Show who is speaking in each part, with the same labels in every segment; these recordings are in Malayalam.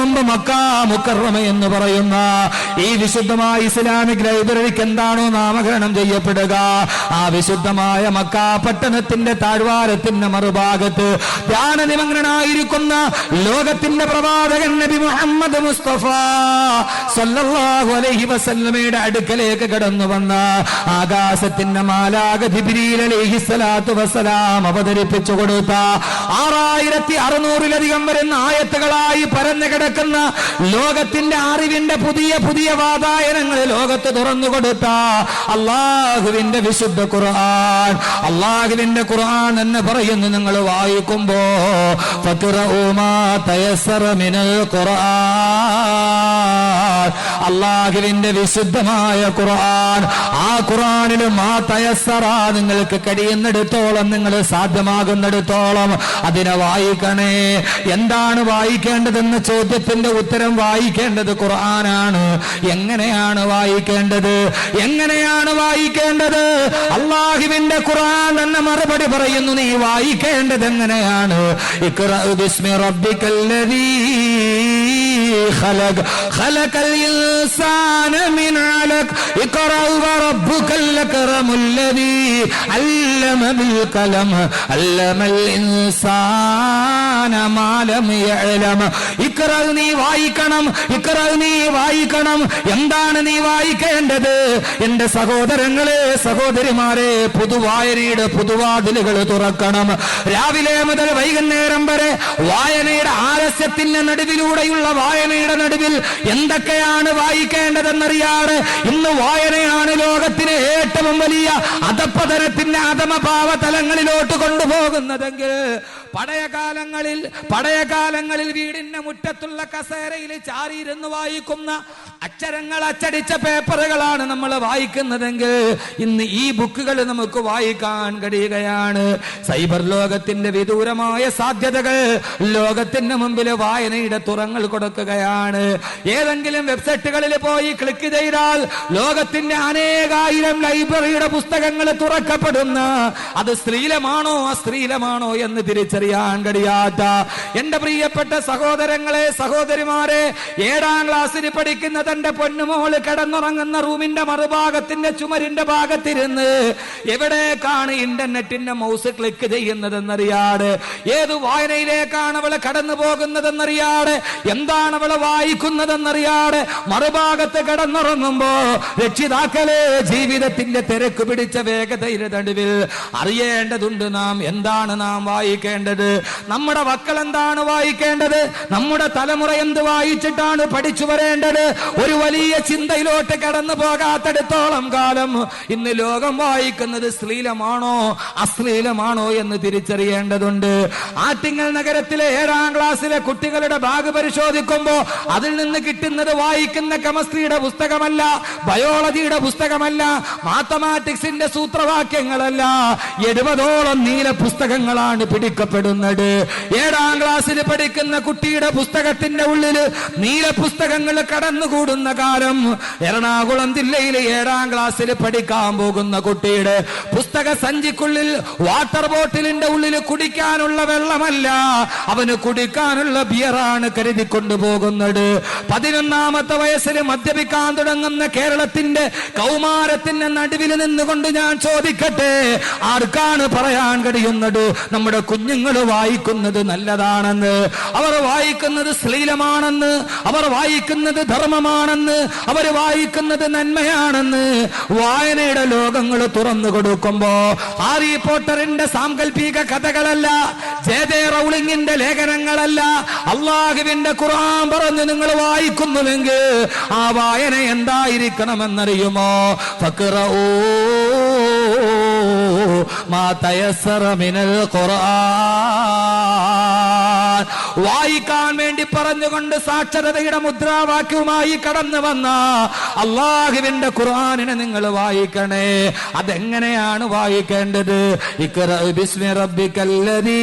Speaker 1: മുമ്പ് മക്ക മുക്കറമ എന്ന് പറയുന്ന ഈ വിശുദ്ധമായ ഇസ്ലാമിക് ലൈബ്രറിക്ക് എന്താണോ നാമകരണം ചെയ്യപ്പെടുക, ആ വിശുദ്ധമായ മക്ക പട്ടണത്തിന്റെ താഴ്വാരത്തിന്റെ മറുഭാഗത്ത് ധ്യാനനിമഗ്നനായിരിക്കുന്ന ലോകത്തിന്റെ പ്രവാചകൻ നബി മുഹമ്മദ് മുസ്തഫ സല്ലല്ലാഹു അലൈഹി വസല്ലമയുടെ അടുക്കലേക്ക് കടന്നു വന്ന ആകാശത്തിന്റെ മാലാക ജിബ്രീൽ അലൈഹിസ്സലാത്തു വസ്സലാം അവതരിപ്പിച്ചു കൊടുത്ത 6600-ലധികം വരുന്ന ആയത്തുകളായി പരന്നു കിടക്കുന്ന ലോകത്തിന്റെ അറിവിന്റെ പുതിയ പുതിയ വാതായനങ്ങൾ ലോകത്ത് തുറന്നു കൊടുത്ത അള്ളാഹുവിന്റെ വിശുദ്ധ ഖുർആൻ, അള്ളാഹുവിന്റെ ഖുർആൻ എന്ന് പറയുന്നു. നിങ്ങൾ വായിക്കുമ്പോ ഫഖറഉ മാ തയസ്സറ മിനൽ ഖുർആൻ, അള്ളാഹുവിന്റെ വിശുദ്ധമായ ഖുർആൻ, ആ ഖുർആനിൽ മാ തയസ്സറ, നിങ്ങൾക്ക് കഴിയുന്നിടത്തോളം, നിങ്ങൾ സാധ്യമാകുന്നിടത്തോളം അതിനെ വായിക്കണേ. എന്താണ് വായിക്കേണ്ടതെന്ന ചോദ്യത്തിന്റെ ഉത്തരം വായിക്കേണ്ടത് ഖുർആനാണ്. എങ്ങനെയാണ് വായിക്കേണ്ടത്? എങ്ങനെയാണ് വായിക്കേണ്ടത്? അല്ലാഹുവിന്റെ ഖുർആൻ എന്ന മറുപടി പറയുന്നു. നീ വായിക്കേണ്ടത് എങ്ങനെയാണ്? ഇഖ്റഅ ബിസ്മി റബ്ബിക്കല്ലദീ ഖലഖ ഖലഖൽ ഇൻസാന മിൻ അലഖ ഇഖ്റഅ വറബ്ബുക്കൽ അക്റമുല്ലദീ അല്ലമ ബിൽ ഖലം അല്ലമൽ ഇൻസാന മാ ലം യഅലം. ഇഖ്റഅ, നീ വായിക്കണം. ഇഖ്റഅ, നീ വായിക്കണം. എന്താണ് നീ വായിക്കേണ്ടത്? എന്റെ സഹോദരങ്ങളെ, സഹോദരിമാരെ, പുതുവായനയുടെ പുതുവാതിലുകൾ തുറക്കണം. രാവിലെ മുതൽ വൈകുന്നേരം വരെ വായനയുടെ ആലസ്യത്തിന്റെ നടുവിലൂടെയുള്ള വായനയുടെ നടുവിൽ എന്തൊക്കെയാണ് വായിക്കേണ്ടതെന്നറിയാറ്. ഇന്ന് വായനയാണ് ലോകത്തിന് ഏറ്റവും വലിയ അധപ്പതനത്തിന്റെ അധമഭാവ തലങ്ങളിലോട്ട് കൊണ്ടുപോകുന്നതെങ്കിൽ പഴയ കാലങ്ങളിൽ വീടിന്റെ മുറ്റത്തുള്ള കസേരയിൽ ചാരിയിരുന്ന് വായിക്കുന്ന അക്ഷരങ്ങൾ അച്ചടിച്ച പേപ്പറുകളാണ് നമ്മൾ വായിക്കുന്നതെങ്കിൽ ഇന്ന് ഈ ബുക്കുകൾ നമുക്ക് വായിക്കാൻ കഴിയുകയാണ്. സൈബർ ലോകത്തിന്റെ വിദൂരമായ സാധ്യതകൾ ലോകത്തിന്റെ മുമ്പിൽ വായനയുടെ തുറങ്ങൾ കൊടുക്കുകയാണ്. ഏതെങ്കിലും വെബ്സൈറ്റുകളിൽ പോയി ക്ലിക്ക് ചെയ്താൽ ലോകത്തിന്റെ അനേകായിരം ലൈബ്രറിയുടെ പുസ്തകങ്ങൾ തുറക്കപ്പെടുന്ന, അത് സ്ത്രീലമാണോ അസ്ത്രീലമാണോ എന്ന് തിരിച്ചറിയാൻ കഴിയാത്ത എന്റെ പ്രിയപ്പെട്ട സഹോദരങ്ങളെ, സഹോദരിമാരെ, 7ാം ക്ലാസ്സിൽ പഠിക്കുന്ന തന്റെ പൊന്നുമോള് കിടന്നുറങ്ങുന്ന റൂമിന്റെ മറുഭാഗത്തിന്റെ ചുമരിന്റെ ഭാഗത്തിരുന്ന് എവിടേക്കാണ് ഇന്റർനെറ്റിന്റെ മൗസ് ക്ലിക്ക് ചെയ്യുന്നതെന്നറിയാതെ, ഏത് വായനയിലേക്കാണ് അവള് കടന്നു പോകുന്നതെന്നറിയാതെ, എന്താണ് അവള് വായിക്കുന്നതെന്നറിയാതെ മറുഭാഗത്ത് കിടന്നുറങ്ങുമ്പോ രക്ഷിതാക്കളെ, ജീവിതത്തിന്റെ തിരക്ക് പിടിച്ച വേഗതയുടെ നടുവിൽ അറിയേണ്ടതുണ്ട് നാം എന്താണ് നാം വായിക്കേണ്ടത്. നമ്മുടെ മക്കൾ എന്താണ് വായിക്കേണ്ടത്? നമ്മുടെ തലമുറ എന്ത് വായിച്ചിട്ടാണ് പഠിച്ചു വരേണ്ടത്? ഒരു വലിയ ചിന്തയിലോട്ട് കടന്നു പോകാത്തടത്തോളം കാലം ഇന്ന് ലോകം വായിക്കുന്നത് ശ്ലീലമാണോ അശ്ലീലമാണോ എന്ന് തിരിച്ചറിയേണ്ടതുണ്ട്. ആറ്റിങ്ങൽ നഗരത്തിലെ 7ാം ക്ലാസ്സിലെ കുട്ടികളുടെ ബാഗ് പരിശോധിക്കുമ്പോ അതിൽ നിന്ന് കിട്ടുന്നത് വായിക്കുന്ന കെമിസ്ട്രിയുടെ പുസ്തകമല്ല, ബയോളജിയുടെ പുസ്തകമല്ല, മാത്തമാറ്റിക്സിന്റെ സൂത്രവാക്യങ്ങളല്ല, 70ഓളം നീല പുസ്തകങ്ങളാണ് പിടിക്കപ്പെടുന്നത്. 7ാം ക്ലാസ്സിൽ പഠിക്കുന്ന കുട്ടിയുടെ പുസ്തകത്തിന്റെ ഉള്ളിൽ നീല പുസ്തകങ്ങൾ കടന്നുകൂടുന്ന കാലം എറണാകുളം ജില്ലയിലെ 7ാം ക്ലാസ്സിൽ പഠിക്കാൻ പോകുന്ന കുട്ടിയുടെ പുസ്തക സഞ്ചിക്കുള്ളിൽ വാട്ടർ ബോട്ടിലിന്റെ ഉള്ളിൽ കുടിക്കാനുള്ള വെള്ളമല്ല, അവന് കുടിക്കാനുള്ള ബിയറാണ് കരുതി കൊണ്ടുപോകുന്നത്. 11ാമത്തെ വയസ്സിൽ മദ്യപിക്കാൻ തുടങ്ങുന്ന കേരളത്തിന്റെ കൗമാരത്തിന്റെ നടുവിൽ നിന്നുകൊണ്ട് ഞാൻ ചോദിക്കട്ടെ, ആർക്കാണ് പറയാൻ കഴിയുന്നത് നമ്മുടെ കുഞ്ഞുങ്ങൾ വായിക്കുന്നത് നല്ലതാണെന്ന്, അവർ വായിക്കുന്നത് ശ്ലീലമാണെന്ന്, അവർ വായിക്കുന്നത് ധർമ്മമാണെന്ന്, അവർ വായിക്കുന്നത് നന്മയാണെന്ന്? വായനയുടെ ലോകങ്ങൾ തുറന്നു കൊടുക്കുമ്പോ ഹാരി പോട്ടറിന്റെ സാങ്കല്പിക കഥകളല്ല, ജെ റൗളിങ്ങിന്റെ ലേഖനങ്ങളല്ല, അള്ളാഹുവിന്റെ ഖുർആൻ പറഞ്ഞു നിങ്ങൾ വായിക്കുന്നുവെങ്കിൽ ആ വായന എന്തായിരിക്കണമെന്നറിയുമോ? ഫഖറഊ മാ തയസ്സറ മിനൽ ഖുർആൻ, വായിക്കാൻ വേണ്ടി പറഞ്ഞുകൊണ്ട് സാക്ഷരതയുടെ മുദ്രാവാക്യവുമായി കടന്നു വന്ന അള്ളാഹുവിന്റെ ഖുർആനിനെ നിങ്ങൾ വായിക്കണേ. അതെങ്ങനെയാണ് വായിക്കേണ്ടത്? ഇഖ്റഅ ബിസ്മി റബ്ബിക്കല്ലദീ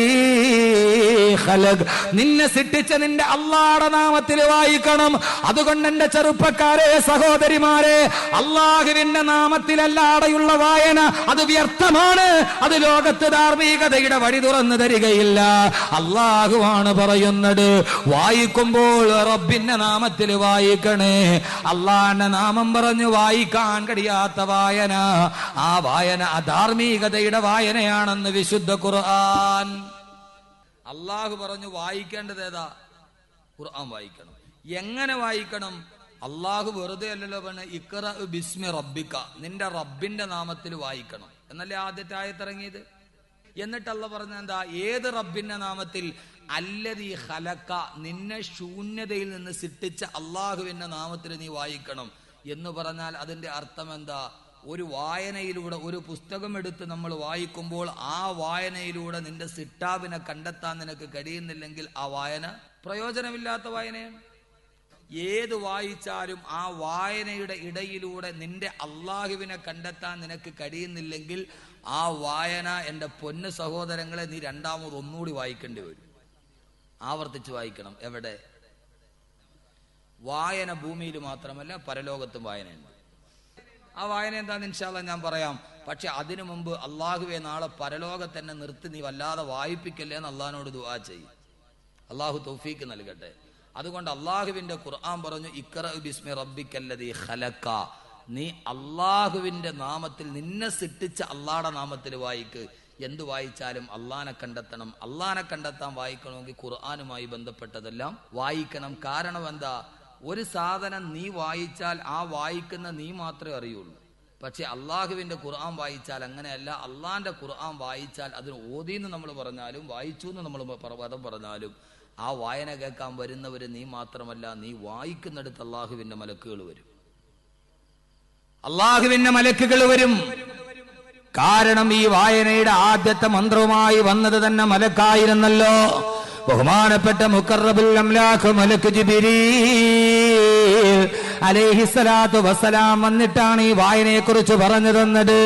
Speaker 1: ഖലഖ, നിന്നെ സൃഷ്ടിച്ച നിന്റെ അള്ളാഹുവിന്റെ നാമത്തിൽ വായിക്കണം. അതുകൊണ്ട് എന്റെ ചെറുപ്പക്കാരെ, സഹോദരിമാരെ, അള്ളാഹുവിന്റെ നാമത്തിലല്ലാതെയുള്ള വായന അത് വ്യർത്ഥമാണ്. അത് ലോകത്ത് ധാർമ്മികതയുടെ വഴി തുറന്നു തരികയില്ല. അള്ളാഹുവാണ് തുടർന്ന് പറയുന്നത്, വായിക്കുമ്പോൾ റബ്ബിന്റെ നാമത്തിൽ വായിക്കണേ. അള്ളാന്റെ നാമം പറഞ്ഞു വായിക്കാൻ കഴിയാത്ത വായന, ആ വായന അധാർമികതയുടെ വായനയാണെന്ന് വിശുദ്ധ ഖുർആൻ. അള്ളാഹു പറഞ്ഞു വായിക്കേണ്ടത് ഏതാ? ഖുർആൻ വായിക്കണം. എങ്ങനെ വായിക്കണം? അള്ളാഹു വെറുതെ അല്ലല്ലോ പറഞ്ഞ ഇഖ്റ ബിസ്മി റബ്ബിക, നിന്റെ റബ്ബിന്റെ നാമത്തിൽ വായിക്കണം എന്നല്ലേ ആദ്യത്തെ ആയത്തിറങ്ങിയത്. എന്നിട്ട് അല്ലാഹു പറഞ്ഞ എന്താ? ഏത് റബ്ബിന്റെ നാമത്തിൽ? അല്ലദീ ഖലഖ, നിന്നെ ശൂന്യതയിൽ നിന്ന് സൃഷ്ടിച്ച അള്ളാഹുവിന്റെ നാമത്തിൽ നീ വായിക്കണം എന്ന് പറഞ്ഞാൽ അതിന്റെ അർത്ഥം എന്താ? ഒരു വായനയിലൂടെ, ഒരു പുസ്തകം എടുത്ത് നമ്മൾ വായിക്കുമ്പോൾ ആ വായനയിലൂടെ നിന്റെ സിട്ടാവിനെ കണ്ടെത്താൻ നിനക്ക് കഴിയുന്നില്ലെങ്കിൽ ആ വായന പ്രയോജനമില്ലാത്ത വായനയാണ്. ഏത് വായിച്ചാലും ആ വായനയുടെ ഇടയിലൂടെ നിന്റെ അള്ളാഹുവിനെ കണ്ടെത്താൻ നിനക്ക് കഴിയുന്നില്ലെങ്കിൽ ആ വായന, എൻ്റെ പൊന്നു സഹോദരങ്ങളെ, നീ രണ്ടാമത് ഒന്നുകൂടി വായിക്കേണ്ടി വരും. ആവർത്തിച്ച് വായിക്കണം. എവിടെ? വായന ഭൂമിയിൽ മാത്രമല്ല പരലോകത്തും വായനയുണ്ട്. ആ വായന എന്താന്ന് ഇൻഷാ അല്ലാഹ് ഞാൻ പറയാം. പക്ഷെ അതിനു മുമ്പ് അള്ളാഹുവെ നാളെ പരലോകത്ത് തന്നെ നിർത്തി നീ വല്ലാതെ വായിപ്പിക്കല്ലേ എന്ന് അള്ളാഹിനോട് ദുആ ചെയ്യും. അള്ളാഹു തൗഫീക്ക് നൽകട്ടെ. അതുകൊണ്ട് അള്ളാഹുവിന്റെ ഖുർആൻ പറഞ്ഞു ഇഖ്റ ബിസ്മി റബ്ബിക്കല്ലദീ ഖലഖ, നീ അള്ളാഹുവിന്റെ നാമത്തിൽ, നിന്നെ സൃഷ്ടിച്ച അള്ളാഹുടെ നാമത്തിൽ വായിക്ക്. എന്ത് വായിച്ചാലും അള്ളാഹിനെ കണ്ടെത്തണം. അള്ളാഹിനെ കണ്ടെത്താൻ വായിക്കണമെങ്കിൽ ഖുർആനുമായി ബന്ധപ്പെട്ടതെല്ലാം വായിക്കണം. കാരണം എന്താ? ഒരു സാധനം നീ വായിച്ചാൽ ആ വായിക്കുന്ന നീ മാത്രമേ അറിയുള്ളൂ. പക്ഷെ അള്ളാഹുവിന്റെ ഖുർആൻ വായിച്ചാൽ അങ്ങനെയല്ല. അള്ളാഹിന്റെ ഖുർആൻ വായിച്ചാൽ അതിന് ഓതിന്ന് നമ്മൾ പറഞ്ഞാലും വായിച്ചു എന്ന് നമ്മൾ പദം പറഞ്ഞാലും ആ വായന കേൾക്കാൻ വരുന്നവര് നീ മാത്രമല്ല, നീ വായിക്കുന്നിടത്ത് അള്ളാഹുവിന്റെ മലക്കുകൾ വരും. അള്ളാഹുവിന്റെ മലക്കുകൾ വരും. കാരണം ഈ വായനയുടെ ആദ്യത്തെ മന്ത്രവുമായി വന്നത് തന്നെ മലക്കായിരുന്നല്ലോ. ബഹുമാനപ്പെട്ട മുഖറബുൽ അംലാഖ് മലക്ക് ജിബ്രീൽ അലൈഹിസ്സലാത്തു വസ്സലാം വന്നിട്ടാണ് ഈ വായനയെ കുറിച്ച് പറഞ്ഞു തന്നത്.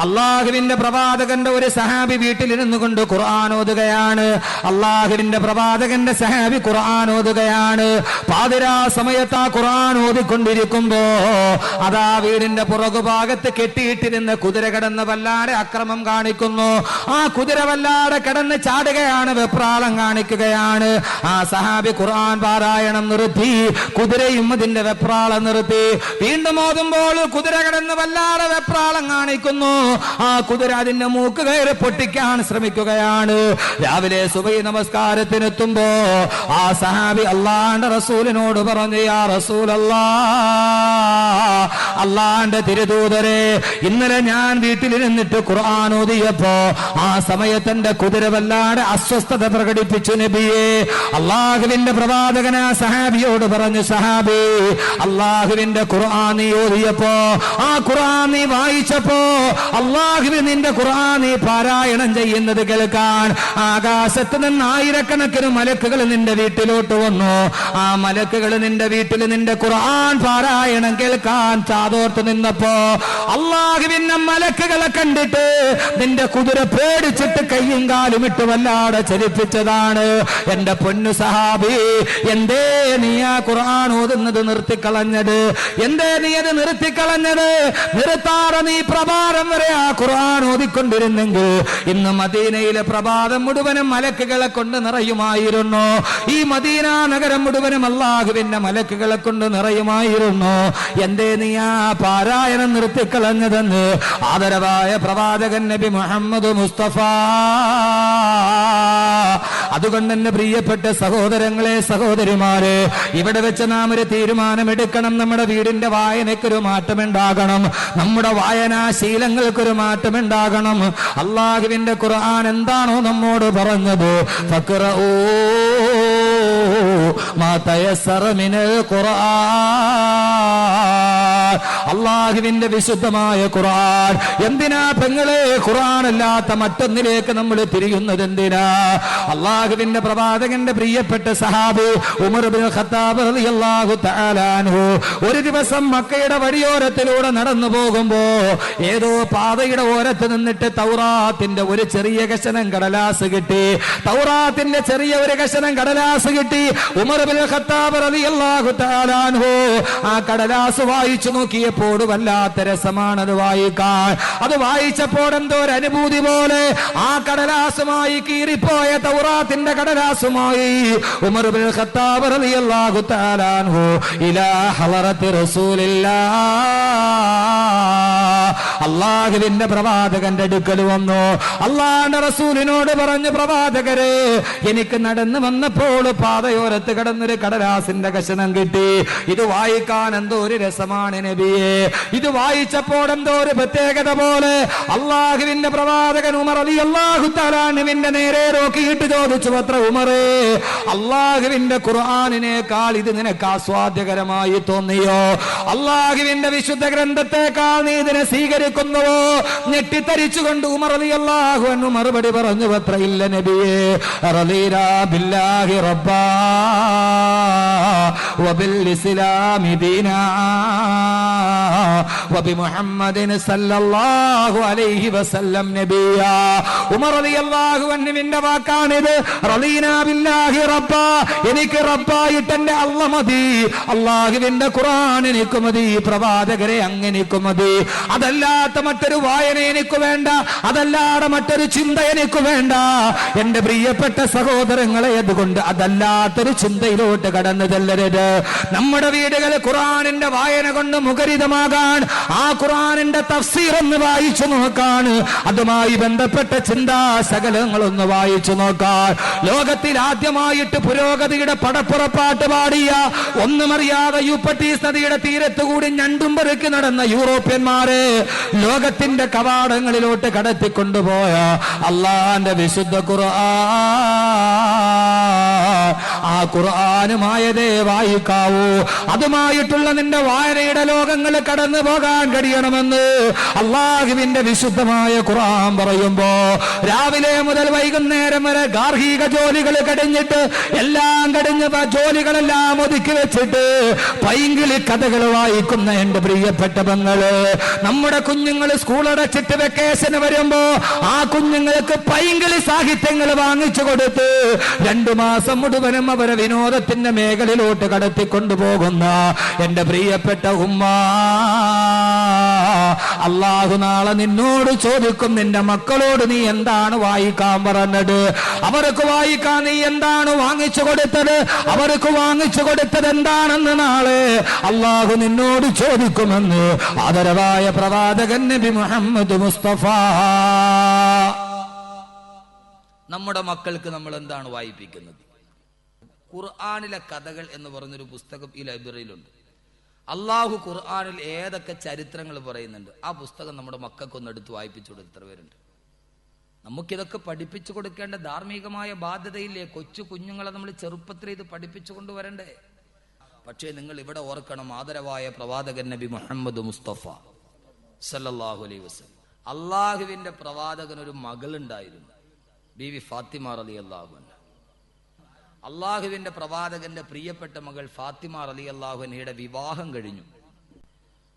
Speaker 1: അള്ളാഹുവിന്റെ പ്രവാചകന്റെ ഒരു സഹാബി വീട്ടിലിരുന്നു കൊണ്ട് ഖുർആൻ ഓതുകയാണ്. അള്ളാഹുവിന്റെ പ്രവാചകന്റെ സഹാബി ഖുർആൻ ഓതുകയാണ്. പാതിരാ സമയത്ത് ആ ഖുർആൻ ഓതിക്കൊണ്ടിരിക്കുമ്പോ അതാ വീടിന്റെ പുറകുഭാഗത്ത് കെട്ടിയിട്ടിരുന്ന കുതിര കിടന്ന് വല്ലാതെ അക്രമം കാണിക്കുന്നു. ആ കുതിര വല്ലാതെ കിടന്ന് ചാടുകയാണ്, വെപ്രാളം കാണിക്കുകയാണ്. ആ സഹാബി ഖുർആൻ പാരായണം നിർത്തി, കുതിരയും അതിന്റെ വെപ്രാളം നിർത്തി. വീണ്ടും ഓതുമ്പോൾ കുതിര കിടന്ന് വല്ലാതെ വെപ്രാളം കാണിക്കുന്നു. ആ കുതിര അതിന്റെ മൂക്ക് കയറി പൊട്ടിക്കാൻ ശ്രമിക്കുകയാണ്. രാവിലെ സുബഹി നമസ്കാരത്തിനെത്തുമ്പോ ആ സഹാബി അള്ളാന്റെ റസൂലിനോട് പറഞ്ഞു, യാ റസൂലല്ലാഹ്, അള്ളാന്റെ തിരുദൂതരെ, ഇന്നലെ ഞാൻ വീട്ടിലിരുന്നിട്ട് ഖുർആൻ ഓതിയപ്പോ ആ സമയത്ത് എന്റെ കുതിര വല്ലാതെ അസ്വസ്ഥത പ്രകടിപ്പിച്ചു നബിയെ. അള്ളാഹുവിന്റെ പ്രവാചകൻ ആ സഹാബിയോട് പറഞ്ഞു, സഹാബി, അള്ളാഹുവിന്റെ ഖുർആൻ നീ ഓതിയപ്പോ, ആ ഖുർആൻ നീ വായിച്ചപ്പോ, അള്ളാഹുവിൻ നിന്റെ ഖുർആൻ നീ പാരായണം ചെയ്യുന്നത് കേൾക്കാൻ ആകാശത്ത് നിന്ന് ആയിരക്കണക്കിന് മലക്കുകൾ നിന്റെ വീട്ടിലോട്ട് വന്നു. ആ മലക്കുകൾ നിന്റെ വീട്ടിൽ നിന്റെ ഖുർആൻ പാരായണം കേൾക്കാൻ ചാതോർത്ത് നിന്നപ്പോ അള്ളാഹുവിന്റെ മലക്കുകളെ കണ്ടിട്ട് നിന്റെ കുതിര പേടിച്ചിട്ട് കയ്യും കാലും ഇട്ട് വല്ലാതെ ചലിപ്പിച്ചതാണ്. എന്റെ പൊന്നു സഹാബി, എന്തേ നീ ആ ഖുർആൻ ഓതുന്നത് നിർത്തിക്കളഞ്ഞത്? എന്തേ നീ അത് നിർത്തിക്കളഞ്ഞത്? നിർത്താതെ നീ പ്രഭാതം വരെ ആ ഖുർആൻ ഓതിക്കൊണ്ടിരുന്നെങ്കിൽ ഇന്ന് മദീനയിലെ പ്രഭാതം മുഴുവനും മലക്കുകളെ കൊണ്ട് നിറയുമായിരുന്നു. ഈ മദീന നഗരം മുഴുവനും അല്ലാഹുവിന്റെ മലക്കുകളെ കൊണ്ട് നിറയുമായിരുന്നു. എന്തേ നീ ആ പാരായണം നിർത്തിക്കളഞ്ഞതെന്ന് ആദരവായ പ്രവാചകൻ നബി മുഹമ്മദ് മുസ്തഫ. അതുകൊണ്ട് എന്നെ പ്രിയപ്പെട്ട സഹോദരങ്ങളെ, സഹോദരിമാരെ, ഇവിടെ വെച്ച് നാം ഒരു തീരുമാനമെടുക്കണം. നമ്മുടെ വീടിന്റെ വായനയ്ക്കൊരു മാറ്റമുണ്ടാകണം. നമ്മുടെ വായനാശീലങ്ങൾക്കൊരു മാറ്റമുണ്ടാകണം. അള്ളാഹുവിന്റെ ഖുർആൻ എന്താണോ നമ്മോട് പറഞ്ഞത്, ഫഖ്റഊ മാ തയസ്സറ മിനൽ ഖുർആൻ, അള്ളാഹുവിന്റെ വിശുദ്ധമായ ഖുർആൻ. എന്തിനാ പെങ്ങളെ ഖുർആൻ അല്ലാത്ത മറ്റൊന്നിലേക്ക് നമ്മൾ തിരിയുന്നത്? എന്തിനാ? അള്ളാഹുവിന്റെ പ്രവാചകന്റെ പ്രിയപ്പെട്ട സഹാബി ഉമർ ഇബ്നുൽ ഖത്താബ് റളിയല്ലാഹു തആല അൻഹു ഒരു ദിവസം മക്കയുടെ വഴിയോരത്തിലൂടെ നടന്നു പോകുമ്പോ ഏതോ പാതയുടെ ഓരത്ത് നിന്നിട്ട് തൗറാത്തിന്റെ ഒരു ചെറിയ കഷണം കടലാസ് കിട്ടി. തൗറാത്തിന്റെ ചെറിയ ഒരു കഷണം കടലാസ് കിട്ടി. ഉമർ ഇബ്നുൽ ഖത്താബ് റളിയല്ലാഹു തആല അൻഹു ആ കടലാസ് വായിച്ചു നോക്കിയപ്പോൾ വല്ലാത്ത രസമാണ് അത് വായിക്കാൻ. അത് വായിച്ചപ്പോൾ എന്തോ ഒരു അനുഭൂതി പോലെ ആ കടലാസുമായി കീറിപ്പോയ തൗറാത്തിന്റെ കടലാസുമായി ഉമർ ഇബ്നുൽ ഖത്താബ് റളിയല്ലാഹു തആല അൻഹു ഇലാ ഹളറത്തി റസൂലില്ലാഹ്, അല്ലാഹുവിന്റെ പ്രവാചകന്റെ അടുക്കൽ വന്നു. അല്ലാഹുവിന്റെ റസൂലിനോട് പറഞ്ഞു, പ്രവാചകരെ, എനിക്ക് നടന്നു വന്നപ്പോൾ പാതയോരത്ത് കിടന്നൊരു കടലാസിന്റെ കഷണം കിട്ടി. ഇത് വായിക്കാൻ എന്തോ ഒരു രസമാണ് നബിയെ. ഇത് വായിച്ചപ്പോൾ എന്തോ ഒരു പ്രത്യേകത പോലെ അല്ലാഹുവിന്റെ പ്രവാചകൻ ഉമർ റളിയല്ലാഹു തആല അൻഹുവിന്റെ നേരെ നോക്കിയിട്ട് ചോദിച്ചു, അത്ര ഉമറേ, അല്ലാഹുവിന്റെ ഖുർആനിനേക്കാൾ ഇത് നിനക്ക് ആസ്വാദ്യകരമായി തോന്നിയോ? അല്ലാഹുവിന്റെ വിശുദ്ധ ഗ്രന്ഥത്തെക്കാൾ നീ ഇതിനെ സ്വീകരിക്കുന്നുവോ? ഞെട്ടിത്തരിച്ചുകൊണ്ട് ഉമർ റളിയല്ലാഹു അൻഹു മറുപടി പറഞ്ഞു, അത്ര ഇല്ല നബിയേ, റളീനാ ബില്ലാഹി റബ്ബാ വബിൽ ഇസ്ലാമി ദീനാ വബിമുഹമ്മദിൻ സല്ലല്ലാഹു അലൈഹി വസല്ലം നബിയാ. ഉമർ റളിയല്ലാഹു അൻഹുവിന്റെ വാക്കാണിത്. റളീനാ ബില്ലാഹി റബ്ബാ, എനിക്ക് റബ്ബായിട്ട് എന്റെ അല്ലാഹ് മതി, അല്ലാഹുവിന്റെ ഖുർആൻ എനിക്ക് മതി, പ്രവാചകരെ അങ്ങനെക്ക് മതി. അതല്ലാത്ത മറ്റൊരു വായന എനിക്ക് വേണ്ട, അതല്ലാതെ മറ്റൊരു ചിന്ത എനിക്ക് വേണ്ട. എന്റെ പ്രിയപ്പെട്ട സഹോദരങ്ങളെ, അതുകൊണ്ട് അതല്ലാത്തൊരു ചിന്തയിലോട്ട് കടന്നു ചെല്ലരുത്. നമ്മുടെ വീടുകളിൽ ഖുർആനിന്റെ വായന കൊണ്ട് മുഖരിതമാകാൻ, ആ ഖുർആനിന്റെ തഫ്സീർ ഒന്ന് വായിച്ചു നോക്കാൻ, അതുമായി ബന്ധപ്പെട്ട ചിന്താ സകലങ്ങളൊന്ന് വായിച്ചു നോക്കാൻ. ലോകത്തിൽ ആദ്യമായിട്ട് പുരോഗതിയുടെ പടപ്പുറപ്പാട്ട് പാടിയ, ഒന്നുമറിയാതെ യൂഫ്രട്ടീസ് നദിയുടെ തീരത്ത് കൂടി ഞണ്ടും പെറുക്കി നടന്ന യൂറോപ്യന്മാരെ ലോകത്തിന്റെ കവാടങ്ങളിലോട്ട് കടത്തിക്കൊണ്ടുപോയ അള്ളാന്റെ വിശുദ്ധ ഖുർആൻ, ആ ഖുർആനുമായതേ വായിക്കാവൂ. അതുമായിട്ടുള്ള നിന്റെ വായനയുടെ ലോകങ്ങൾ കടന്നു പോകാൻ കഴിയണമെന്ന് അള്ളാഹുവിന്റെ വിശുദ്ധമായ ഖുർആൻ പറയുമ്പോ, രാവിലെ മുതൽ വൈകുന്നേരം വരെ ഗാർഹിക ജോലികൾ കഴിഞ്ഞിട്ട് എല്ലാം കഴിഞ്ഞ് ജോലികളെല്ലാം ഒതുക്കി വെച്ചിട്ട് പൈങ്കിളി കഥകൾ വായിക്കുന്ന എന്റെ പ്രിയപ്പെട്ട പെങ്ങള്, നമ്മുടെ കുഞ്ഞുങ്ങൾ സ്കൂൾ അടച്ചിട്ട് വെക്കേഷന് വരുമ്പോ ആ കുഞ്ഞുങ്ങൾക്ക് പൈങ്കിളി സാഹിത്യങ്ങൾ വാങ്ങിച്ചു കൊടുത്ത് 2 മാസം മുഴുവനും അവരെ വിനോദത്തിന്റെ മേഖലയിലോട്ട് കടത്തിക്കൊണ്ടുപോകുന്ന എന്റെ പ്രിയപ്പെട്ട ഉമ്മ, അല്ലാഹു നാളെ നിന്നോട് ചോദിക്കും, നിന്റെ മക്കളോട് നീ എന്താണ് വായിക്കാൻ പറഞ്ഞത്? അവർക്ക് വായിക്കാൻ നീ എന്താണ് വാങ്ങിച്ചു കൊടുത്തത്? അവർക്ക് വാങ്ങിച്ചു കൊടുത്തത് എന്താണെന്ന് നാളെ അല്ലാഹു നിന്നോട് ചോദിക്കുമെന്ന് ആദരവായ പ്രവാചകൻ നബി മുഹമ്മദ് മുസ്തഫ.
Speaker 2: നമ്മുടെ മക്കൾക്ക് നമ്മൾ എന്താണ് വായിപ്പിക്കുന്നത്? ഖുർആനിലെ കഥകൾ എന്ന് പറഞ്ഞൊരു പുസ്തകം ഈ ലൈബ്രറിയിലുണ്ട്. അള്ളാഹു ഖുർആനിൽ ഏതൊക്കെ ചരിത്രങ്ങൾ പറയുന്നുണ്ട്, ആ പുസ്തകം നമ്മുടെ മക്കൾക്കൊന്ന് എടുത്ത് വായിപ്പിച്ചു കൊടുത്ത് എത്ര പേരുണ്ട്? നമുക്കിതൊക്കെ പഠിപ്പിച്ചു കൊടുക്കേണ്ട ധാർമ്മികമായ ബാധ്യതയില്ലേ? കൊച്ചു കുഞ്ഞുങ്ങളെ നമ്മൾ ചെറുപ്പത്തിൽ ഇത് പഠിപ്പിച്ചു കൊണ്ടുവരണ്ടേ? പക്ഷേ നിങ്ങൾ ഇവിടെ ഓർക്കണം, ആദരവായ പ്രവാചകൻ നബി മുഹമ്മദ് മുസ്തഫ സല്ലല്ലാഹു അലൈഹി വസല്ലം, അള്ളാഹുവിന്റെ പ്രവാചകനൊരു മകളുണ്ടായിരുന്നു, ബീവി ഫാത്തിമ റളിയല്ലാഹു അൻഹ. അള്ളാഹുവിന്റെ പ്രവാചകന്റെ പ്രിയപ്പെട്ട മകൾ ഫാത്തിമ റളിയല്ലാഹു അൻഹയുടെ വിവാഹം കഴിഞ്ഞു.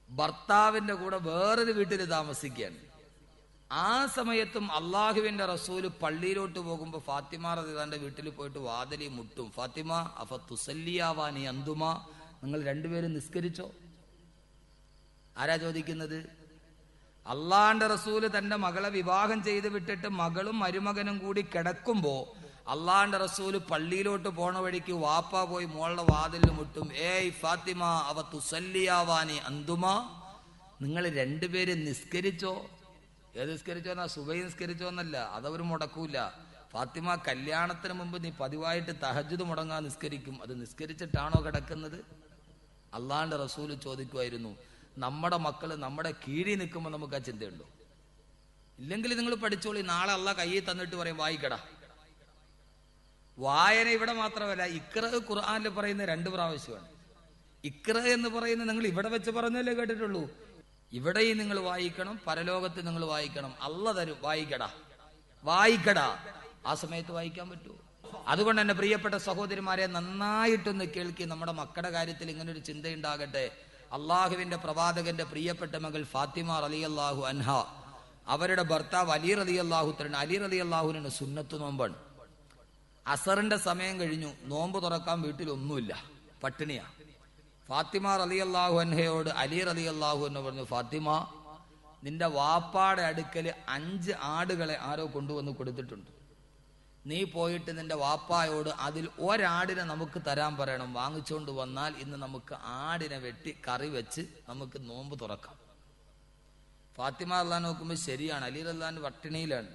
Speaker 2: ഭർത്താവിന്റെ കൂടെ വേറൊരു വീട്ടിൽ താമസിക്കുകയാണ്. ആ സമയത്തും അള്ളാഹുവിന്റെ റസൂല് പള്ളിയിലോട്ട് പോകുമ്പോൾ ഫാത്തിമ റളിയല്ലാഹുവിന്റെ വീട്ടിൽ പോയിട്ട് വാതിലി മുട്ടും. ഫാത്തിമ അഫ തുസല്ലിയാവാനി അന്തുമ, നിങ്ങൾ രണ്ടുപേരും നിസ്കരിച്ചോ? ആരാ ചോദിക്കുന്നത്? അള്ളാന്റെ റസൂല് തന്റെ മകളെ വിവാഹം ചെയ്ത് വിട്ടിട്ട് മകളും മരുമകനും കൂടി കിടക്കുമ്പോ അള്ളാന്റെ റസൂല് പള്ളിയിലോട്ട് പോണ വഴിക്ക് വാപ്പ പോയി മോളുടെ വാതിലിൽ മുട്ടും. ഏയ് ഫാത്തിമ അവ തുസല്ലിയാവാനി അന്തുമ, നിങ്ങൾ രണ്ടുപേരും നിസ്കരിച്ചോ? ഏത് നിസ്കരിച്ചോ എന്നാ? സുബൈ നിസ്കരിച്ചോ എന്നല്ല, അതവർ മുടക്കൂല. ഫാത്തിമ, കല്യാണത്തിന് മുമ്പ് നീ പതിവായിട്ട് തഹജ്ജുദ് മുടങ്ങാൻ നിസ്കരിക്കും, അത് നിസ്കരിച്ചിട്ടാണോ കിടക്കുന്നത്? അള്ളാന്റെ റസൂല് ചോദിക്കുമായിരുന്നു. നമ്മുടെ മക്കള് നമ്മുടെ കീഴിൽ നിൽക്കുമ്പോൾ നമുക്ക് ആ ചിന്തയുണ്ടോ? ഇല്ലെങ്കിൽ നിങ്ങൾ പഠിച്ചോളി, നാളെ അള്ളാഹ് കയ്യിൽ തന്നിട്ട് പറയും വായിക്കടാ. വായന ഇവിടെ മാത്രമല്ല, ഇക്ര ഖുർആനിൽ പറയുന്ന 2 പ്രാവശ്യമാണ്. ഇക്ര എന്ന് പറയുന്നത് നിങ്ങൾ ഇവിടെ വെച്ച് പറഞ്ഞല്ലേ കേട്ടിട്ടുള്ളൂ. ഇവിടെയും നിങ്ങൾ വായിക്കണം, പരലോകത്ത് നിങ്ങൾ വായിക്കണം. അള്ളാഹ് തരും, വായിക്കടാ വായിക്കടാ. ആ സമയത്ത് വായിക്കാൻ പറ്റുമോ? അതുകൊണ്ട് എന്റെ പ്രിയപ്പെട്ട സഹോദരിമാരെ, നന്നായിട്ടൊന്ന് കേൾക്കി. നമ്മുടെ മക്കളുടെ കാര്യത്തിൽ ഇങ്ങനൊരു ചിന്തയുണ്ടാകട്ടെ. അള്ളാഹുവിന്റെ പ്രവാചകന്റെ പ്രിയപ്പെട്ട മകൾ ഫാത്തിമ റളിയല്ലാഹു അൻഹ, അവരുടെ ഭർത്താവ് അലി റളിയല്ലാഹു തആല, അലി റളിയല്ലാഹുവിന് സുന്നത്ത് നോമ്പാണ്. അസറിന്റെ സമയം കഴിഞ്ഞു, നോമ്പ് തുറക്കാൻ വീട്ടിലൊന്നുമില്ല, പട്ടിണിയാ. ഫാത്തിമ റളിയല്ലാഹു അൻഹയോട് അലി റളിയല്ലാഹു അൻഹു പറഞ്ഞു, ഫാത്തിമ, നിന്റെ വാപ്പാടെ അടുക്കൽ 5 ആടുകളെ ആരോ കൊണ്ടുവന്ന് കൊടുത്തിട്ടുണ്ട്. നീ പോയിട്ട് നിന്റെ വാപ്പായോട് അതിൽ ഒരാടിനെ നമുക്ക് തരാൻ പറയണം. വാങ്ങിച്ചുകൊണ്ട് വന്നാൽ ഇന്ന് നമുക്ക് ആടിനെ വെട്ടി കറി വെച്ച് നമുക്ക് നോമ്പ് തുറക്കാം. ഫാത്തിമ അള്ളാൻ നോക്കുമ്പോൾ ശരിയാണ്, അലി അള്ളാൻ പട്ടിണിയിലാണ്,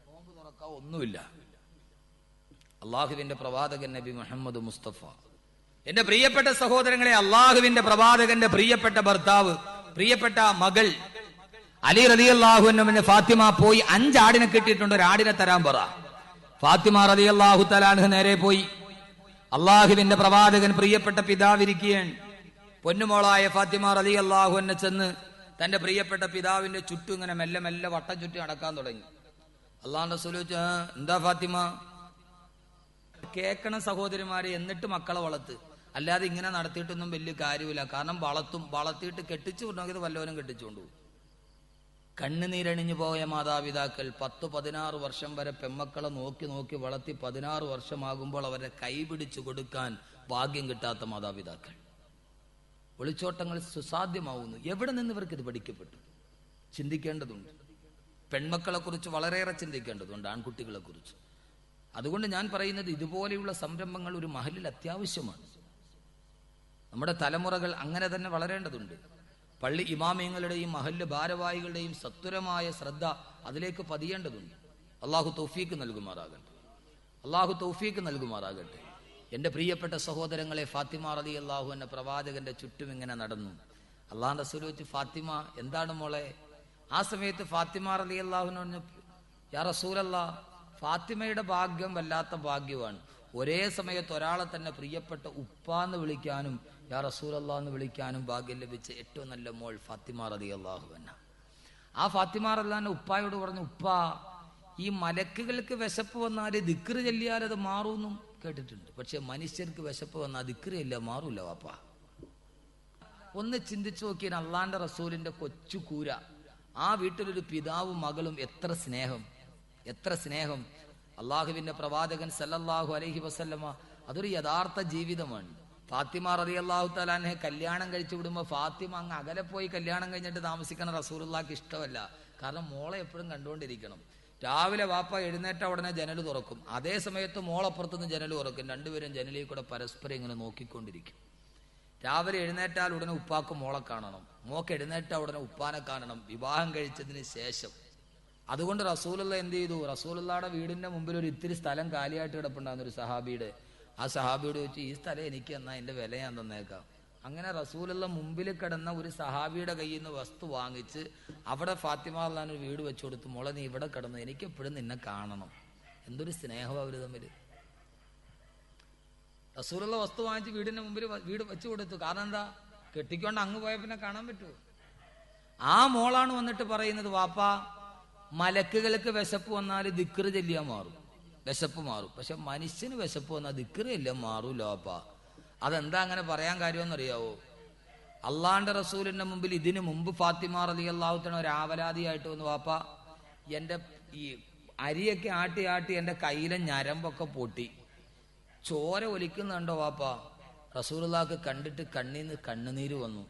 Speaker 2: നോമ്പ് തുറക്കാൻ ഒന്നുമില്ല. അള്ളാഹുവിന്റെ പ്രവാചകൻ നബി മുഹമ്മദ് മുസ്തഫ, എന്റെ പ്രിയപ്പെട്ട സഹോദരങ്ങളെ, അള്ളാഹുവിന്റെ പ്രവാചകന്റെ പ്രിയപ്പെട്ട ഭർത്താവ്, പ്രിയപ്പെട്ട മകൾ അലി റളിയല്ലാഹു അൻഹുവിനെ ഫാത്തിമ പോയി 5 ആടിനെ കിട്ടിയിട്ടുണ്ട്, ഒരാടിനെ തരാൻ പറ. ഫാത്തിമ റളിയല്ലാഹു തആല അൻഹ നേരെ പോയി. അള്ളാഹുവിന്റെ പ്രവാചകൻ പ്രിയപ്പെട്ട പിതാവിരിക്കുകയാണ്. പൊന്നുമോളായ ഫാത്തിമ റളിയല്ലാഹു അൻഹ ചെന്ന് തന്റെ പ്രിയപ്പെട്ട പിതാവിന്റെ ചുറ്റും ഇങ്ങനെ മെല്ലെ മെല്ലെ വട്ടം ചുറ്റി നടക്കാൻ തുടങ്ങി. അള്ളാഹുവിന്റെ റസൂൽ ചോദിച്ചു, എന്താ ഫാത്തിമ? കേൾക്കണ സഹോദരിമാരെ, എന്നിട്ട് മക്കളെ വളർത്ത്, അല്ലാതെ ഇങ്ങനെ നടത്തിയിട്ടൊന്നും വലിയ കാര്യമില്ല. കാരണം വളർത്തിയിട്ട് കെട്ടിച്ചു കൊണ്ടുപോയത് വല്ലവനും കെട്ടിച്ചുകൊണ്ടു. കണ്ണുനീരണിഞ്ഞു പോയ മാതാപിതാക്കൾ 10-16 വർഷം വരെ പെമ്മക്കളെ നോക്കി നോക്കി വളർത്തി 16 വർഷമാകുമ്പോൾ അവരെ കൈപിടിച്ചു കൊടുക്കാൻ ഭാഗ്യം കിട്ടാത്ത മാതാപിതാക്കൾ. ഒളിച്ചോട്ടങ്ങൾ സുസാധ്യമാവുന്നു. എവിടെ നിന്ന് ഇവർക്ക് ഇത് പഠിക്കപ്പെട്ടു? ചിന്തിക്കേണ്ടതുണ്ട്. പെൺമക്കളെ കുറിച്ച് വളരെയേറെ ചിന്തിക്കേണ്ടതുണ്ട്, ആൺകുട്ടികളെ കുറിച്ച്. അതുകൊണ്ട് ഞാൻ പറയുന്നത്, ഇതുപോലെയുള്ള സംരംഭങ്ങൾ ഒരു മഹലിൽ അത്യാവശ്യമാണ്. നമ്മുടെ തലമുറകൾ അങ്ങനെ തന്നെ വളരേണ്ടതുണ്ട്. പള്ളി ഇമാമിയങ്ങളുടെയും മഹല്ല് ഭാരവാഹികളുടെയും സത്വരമായ ശ്രദ്ധ അതിലേക്ക് പതിയേണ്ടതുണ്ട്. അള്ളാഹു തൗഫീക്ക് നൽകുമാറാകട്ടെ, അള്ളാഹു തൗഫീക്ക് നൽകുമാറാകട്ടെ. എൻ്റെ പ്രിയപ്പെട്ട സഹോദരങ്ങളെ, ഫാത്തിമ റളിയല്ലാഹു അൻഹ പ്രവാചകന്റെ ചുറ്റും ഇങ്ങനെ നടന്നു. അള്ളാഹുവിന്റെ റസൂൽ ചോദിച്ചു, ഫാത്തിമ എന്താണ് മോളെ? ആ സമയത്ത് ഫാത്തിമ റളിയല്ലാഹു അൻഹ പറഞ്ഞു, യാ റസൂലല്ലാഹ്, ഫാത്തിമയുടെ ഭാഗ്യം വല്ലാത്ത ഭാഗ്യമാണ്. ഒരേ സമയത്ത് ഒരാളെ തന്നെ പ്രിയപ്പെട്ട ഉപ്പാന്ന് വിളിക്കാനും യാ റസൂലല്ലാഹ് എന്ന് വിളിക്കാനും ഭാഗ്യം ലഭിച്ച ഏറ്റവും നല്ല മോൾ ഫാത്തിമ റളിയല്ലാഹു അൻഹ. ആ ഫാത്തിമ റളിയല്ലാഹു അൻഹ ഉപ്പായോട് പറഞ്ഞു, ഉപ്പാ, ഈ മലക്കുകൾക്ക് വിശപ്പ് വന്നാൽ ദിക്ർ ചൊല്ലിയാൽ അത് മാറൂന്നും കേട്ടിട്ടുണ്ട്. പക്ഷെ മനുഷ്യർക്ക് വിശപ്പ് വന്നാൽ ദിക്ർ ചൊല്ലിയാൽ മാറൂല വാപ്പ. ഒന്ന് ചിന്തിച്ചു നോക്കിയാൽ അള്ളാന്റെ റസൂലിന്റെ കൊച്ചു കൂര, ആ വീട്ടിലൊരു പിതാവും മകളും, എത്ര സ്നേഹം, എത്ര സ്നേഹം. അള്ളാഹുവിന്റെ പ്രവാചകൻ സല്ലല്ലാഹു അലൈഹി വസല്ലമ, അതൊരു യഥാർത്ഥ ജീവിതമാണ്. ഫാത്തിമ റളിയല്ലാഹു തആല അൻഹ കല്യാണം കഴിച്ചു വിടുമ്പോൾ ഫാത്തിമ അങ്ങ് അകലെ പോയി കല്യാണം കഴിഞ്ഞിട്ട് താമസിക്കണ റസൂലുള്ളാഹിക്ക് ഇഷ്ടമല്ല. കാരണം മോളെ എപ്പോഴും കണ്ടുകൊണ്ടിരിക്കണം. രാവിലെ വാപ്പ എഴുന്നേറ്റ ഉടനെ ജനൽ തുറക്കും, അതേ സമയത്ത് മോളപ്പുറത്തുനിന്ന് ജനൽ തുറക്കും. രണ്ടുപേരും ജനലിൽ കൂടെ പരസ്പരം ഇങ്ങനെ നോക്കിക്കൊണ്ടിരിക്കും. രാവിലെ എഴുന്നേറ്റാൽ ഉടനെ ഉപ്പാക്ക് മോളെ കാണണം, മോക്ക് എഴുന്നേറ്റ ഉടനെ ഉപ്പാനെ കാണണം, വിവാഹം കഴിച്ചതിന് ശേഷം. അതുകൊണ്ട് റസൂലുള്ള എന്ത് ചെയ്തു? റസൂലുള്ളാടെ വീടിന്റെ മുമ്പിൽ ഒരു ഇത്തിരി സ്ഥലം കാലിയായിട്ട് കിടപ്പുണ്ടാകുന്ന ഒരു സഹാബിയുടെ, ആ സഹാബിയോട് ചോദിച്ചു, ഈ സ്ഥലം എനിക്ക് എന്നാ എന്റെ വില ഞാൻ തന്നേക്കാം. അങ്ങനെ റസൂലുള്ള മുമ്പിൽ കിടന്ന ഒരു സഹാബിയുടെ കയ്യിൽ നിന്ന് വസ്തു വാങ്ങിച്ച് അവിടെ ഫാത്തിമ റളിയല്ലാഹു അൻഹ വീട് വെച്ചു കൊടുത്തു. മോളെ, നീ ഇവിടെ കിടന്നു, എനിക്ക് എപ്പോഴും നിന്നെ കാണണം. എന്തൊരു സ്നേഹം അവര് തമ്മിൽ. റസൂലുള്ള വസ്തു വാങ്ങിച്ച് വീടിന്റെ മുമ്പിൽ വീട് വെച്ചു കൊടുത്തു. കാരണം എന്താ? കെട്ടിക്കൊണ്ട് അങ്ങ് പോയ പിന്നെ കാണാൻ പറ്റുമോ? ആ മോളാണ് വന്നിട്ട് പറയുന്നത്, വാപ്പാ, മലക്കുകൾക്ക് വിശപ്പ് വന്നാൽ ദിക്ർ ചൊല്ലിയാൽ മാറും, വിശപ്പ് മാറും. പക്ഷെ മനുഷ്യന് വിശപ്പ് വന്നാൽ ദിക്ർ ചൊല്ലിയാൽ മാറൂല വാപ്പാ. അതെന്താ അങ്ങനെ പറയാൻ കാര്യമെന്നറിയാവോ? അള്ളാന്റെ റസൂലിന്റെ മുമ്പിൽ ഇതിനു മുമ്പ് ഫാത്തിമ റളിയല്ലാഹു അൻഹ ഒരു ആവലാതിയായിട്ട് വന്നു, വാപ്പാ, എൻ്റെ ഈ അരിയൊക്കെ ആട്ടി ആട്ടി എൻ്റെ കയ്യിലെ ഞരമ്പൊക്കെ പൊട്ടി, ചോര ഒലിക്കുന്നുണ്ടോ വാപ്പാ? റസൂലുള്ളാഹിക്ക് കണ്ടിട്ട് കണ്ണീന്ന് കണ്ണുനീര് വന്നു.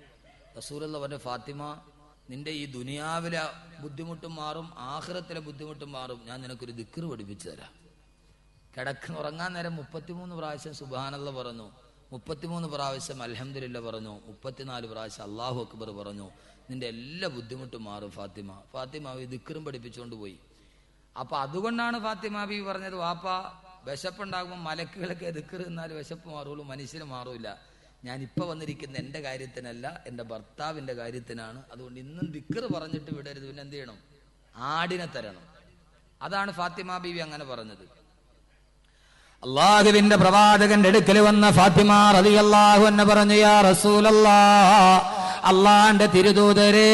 Speaker 2: റസൂലുള്ള പറഞ്ഞു, ഫാത്തിമ, നിന്റെ ഈ ദുനിയാവിലെ ബുദ്ധിമുട്ടും മാറും, ആഖിറത്തിലെ ബുദ്ധിമുട്ടും മാറും. ഞാൻ നിനക്കൊരു ദിക്ർ പഠിപ്പിച്ചു തരാം. ഉറങ്ങാൻ നേരം 33 പ്രാവശ്യം സുബ്ഹാനല്ലാഹ് പറഞ്ഞു, 33 പ്രാവശ്യം അൽഹംദുലില്ലാഹ് പറഞ്ഞു, 34 പ്രാവശ്യം അല്ലാഹു അക്ബർ പറഞ്ഞു. നിന്റെ എല്ലാ ബുദ്ധിമുട്ടും മാറും ഫാത്തിമ. ഫാത്തിമ ഈ ദിക്റും പഠിപ്പിച്ചുകൊണ്ട് പോയി. അപ്പൊ അതുകൊണ്ടാണ് ഫാത്തിമ ബീവി പറഞ്ഞത്, വാപ്പാ, വിശപ്പുണ്ടാകുമ്പോൾ മലക്കുകളൊക്കെ ദിക്ർ എന്നാൽ വിശപ്പ് മാറുള്ളൂ, മനുഷ്യന് മാറൂല. ഞാനിപ്പോൾ വന്നിരിക്കുന്ന എൻ്റെ കാര്യത്തിനല്ല, എൻ്റെ ഭർത്താവിൻ്റെ കാര്യത്തിനാണ്. അതുകൊണ്ട് ഇന്നും ദിക്ർ പറഞ്ഞിട്ട് വിടരുത്. പിന്നെ എന്ത് ചെയ്യണം? ആടിനെ തരണം. അതാണ് ഫാത്തിമ ബീവി അങ്ങനെ പറഞ്ഞത്.
Speaker 1: അള്ളാഹുവിന്റെ പ്രവാചകന്റെ അടുക്കൽ വന്ന ഫാത്തിമ റളിയല്ലാഹു അൻഹ പറഞ്ഞു, യാ റസൂലല്ലാഹ്, അള്ളാന്റെ തിരുദൂതരെ,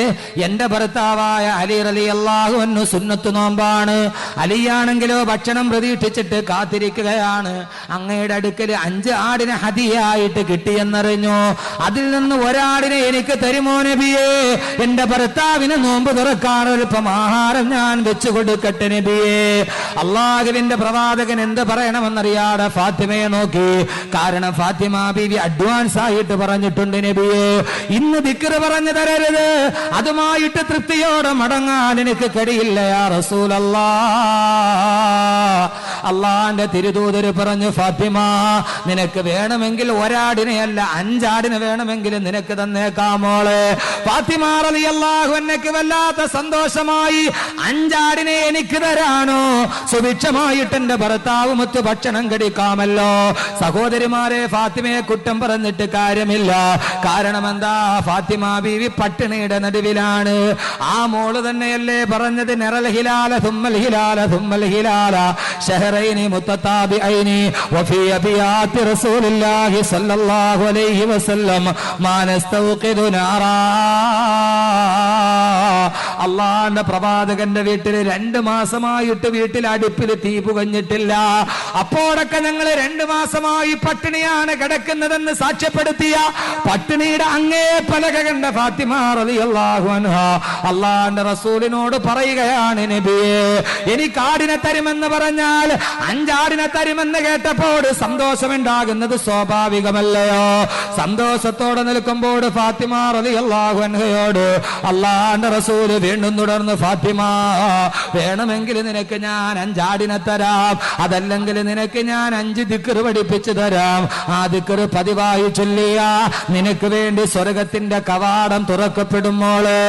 Speaker 1: എന്റെ ഭർത്താവായ അലി റളിയല്ലാഹു അൻഹു സുന്നത്ത് നോമ്പാണ്. അലിയാണെങ്കിലോ ഭക്ഷണം പ്രതീക്ഷിച്ചിട്ട് കാത്തിരിക്കുകയാണ്. അങ്ങയുടെ അടുക്കൽ 5 ആടിനെ ഹദിയായിട്ട് കിട്ടിയെന്നറിഞ്ഞു. അതിൽ നിന്ന് ഒരാടിനെ എനിക്ക് തരുമോ നബിയേ? എന്റെ ഭർത്താവിന് നോമ്പ് തുറക്കാൻ അല്പം ആഹാരം ഞാൻ വെച്ചു കൊടുക്കട്ടെ നബിയേ. അള്ളാഹുവിന്റെ പ്രവാചകൻ എന്ത് പറയണമെന്നറിയാതെ ഫാത്തിമയെ നോക്കി. കാരണം ഫാത്തിമ ബീവി അഡ്വാൻസ് ആയിട്ട് പറഞ്ഞിട്ടുണ്ട്, നബിയേ ഇന്ന് ദിക്ർ പറഞ്ഞു തരരുത്, അതുമായിട്ട് തൃപ്തിയോടെ മടങ്ങാൻ എനിക്ക് കഴിയില്ല യാ റസൂലല്ലാഹ്. അള്ളാന്റെ തിരുദൂതര് പറഞ്ഞു, ഫാത്തിമ നിനക്ക് വേണമെങ്കിൽ ഒരാടിനെയല്ല 5 ആടിനെ വേണമെങ്കിൽ നിനക്ക് തന്നേക്കാമോളെ. ഫാത്തിമ റളിയല്ലാഹു അൻഹയ്ക്ക് വല്ലാത്ത സന്തോഷമായി. 5 ആടിനെ എനിക്ക് തരാനോ? സുഭിക്ഷമായിട്ട് എന്റെ ഭർത്താവ് മൊത്ത ഭക്ഷണം കഴിക്കാമല്ലോ. സഹോദരിമാരെ, ഫാത്തിമയെ കുറ്റം പറഞ്ഞിട്ട് കാര്യമില്ല. കാരണം എന്താ? ഫാത്തിമ ബീവി പട്ടിണിയുടെ നടുവിലാണ്. ആ മോള് തന്നെയല്ലേ പറഞ്ഞത്, നറൽ ഹിലാല തുമ്മൽ ഹിലാല തുമ്മൽ ഹിലാല ഷഹറൈനി മുത്തതാബിഐനി വഫീ അബിയാത്തി റസൂലില്ലാഹി സ്വല്ലല്ലാഹു അലൈഹി വസല്ലം മാ നസ്തൗഖിദു നാറാ. അള്ളാന്റെ പ്രവാചകന്റെ വീട്ടിൽ 2 മാസമായിട്ട് വീട്ടിൽ അടുപ്പിൽ തീ പുകഞ്ഞിട്ടില്ല. അപ്പോഴൊക്കെ ഞങ്ങൾ 2 മാസമായി പട്ടിണിയാണ് കിടക്കുന്നതെന്ന് സാക്ഷ്യപ്പെടുത്തിയ പട്ടിണിയുടെ അങ്ങേ പലക കണ്ട ഫാത്തിമ റളിയല്ലാഹു അൻഹാ അള്ളാന്റെ റസൂലിനോട് പറയുകയാണ്, നബിയേ എനിക്ക് ആടിനെ തരുമെന്ന് പറഞ്ഞാൽ 5 ആടിനെ തരുമെന്ന് കേട്ടപ്പോൾ സന്തോഷമുണ്ടാകുന്നത് സ്വാഭാവികമല്ലയോ? സന്തോഷത്തോടെ നിൽക്കുമ്പോൾ ഫാത്തിമ റളിയല്ലാഹു അൻഹയോട് അള്ളാന്റെ റസൂല് വീണ്ടും തുടർന്ന്, ഫാത്തിമ വേണമെങ്കിൽ നിനക്ക് ഞാൻ 5 ആടിനെ തരാം, അതല്ലെങ്കിൽ നിനക്ക് ഞാൻ 5 ദിക്ർ പഠിപ്പിച്ചു തരാം. ആ ദിക്ർ പതിവായി ചൊല്ലിയ നിനക്ക് വേണ്ടി സ്വർഗത്തിന്റെ കവാടം തുറക്കപ്പെടുമോള്.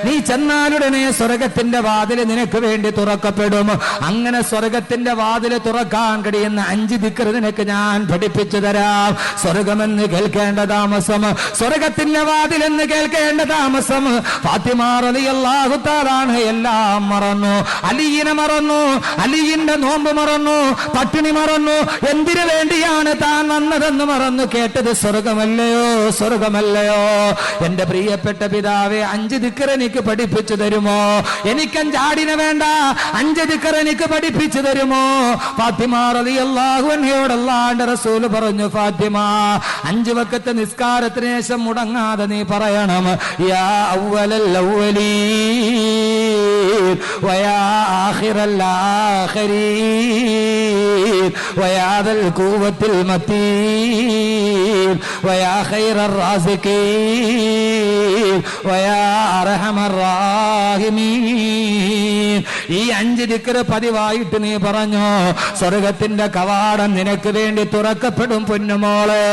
Speaker 1: നീ ചെന്നാലുടനെ സ്വർഗത്തിന്റെ വാതിൽ നിനക്ക് വേണ്ടി തുറക്കപ്പെടും. അങ്ങനെ സ്വർഗത്തിന്റെ വാതിൽ തുറക്കാൻ കഴിയുന്ന 5 ദിക്ർ നിനക്ക് ഞാൻ പഠിപ്പിച്ചു തരാം. സ്വർഗമെന്ന് കേൾക്കേണ്ട താമസം, സ്വർഗത്തിന്റെ വാതിലെന്ന് കേൾക്കേണ്ട താമസം. ഫാത്തിമ റളിയല്ലാഹു തആല എല്ലാം മറന്നു. അലിയിനെ മറന്നു, അലിയിന്റെ നോമ്പ് മറന്നു, പട്ടിണി മറന്നു. എന്തിനു വേണ്ടിയാണ് താൻ വന്നതെന്ന് മറന്നു. കേട്ടത് സ്വർഗമല്ലയോ, സ്വർഗമല്ലയോ? എന്റെ പ്രിയപ്പെട്ട പിതാവെ, 5 ദിക്ർ എനിക്ക് പഠിപ്പിച്ചു തരുമോ? എനിക്ക് 5 ആടിനെ വേണ്ട, 5 ദിക്ർ എനിക്ക് പഠിപ്പിച്ചു തരുമോ? ഫാത്തിമ റളിയല്ലാഹു അൻഹയോട് അല്ലാഹുവിന്റെ റസൂൽ പറഞ്ഞു, ഫാത്തിമ 5 വഖത്ത് നിസ്കാരത്തിന് ശേഷം മുടങ്ങാതെ നീ പറയണം, യാ അവ്വലൽ അവ്വലീൻ വയാ ആഖിറൽ ആഖിരീൻ വയാ ദൽ ഖുവത്തിൽ മതീൻ വയാ ഖൈറർ റാസിഖീൻ വയാ അർഹമർ റാഹിമീൻ. ഈ 5 ദിക്ർ പതിവായിട്ട് നീ പറഞ്ഞോ, സ്വർഗത്തിന്റെ കവാടം നിനക്ക് വേണ്ടി തുറക്കപ്പെടും പൊന്നുമോളെ.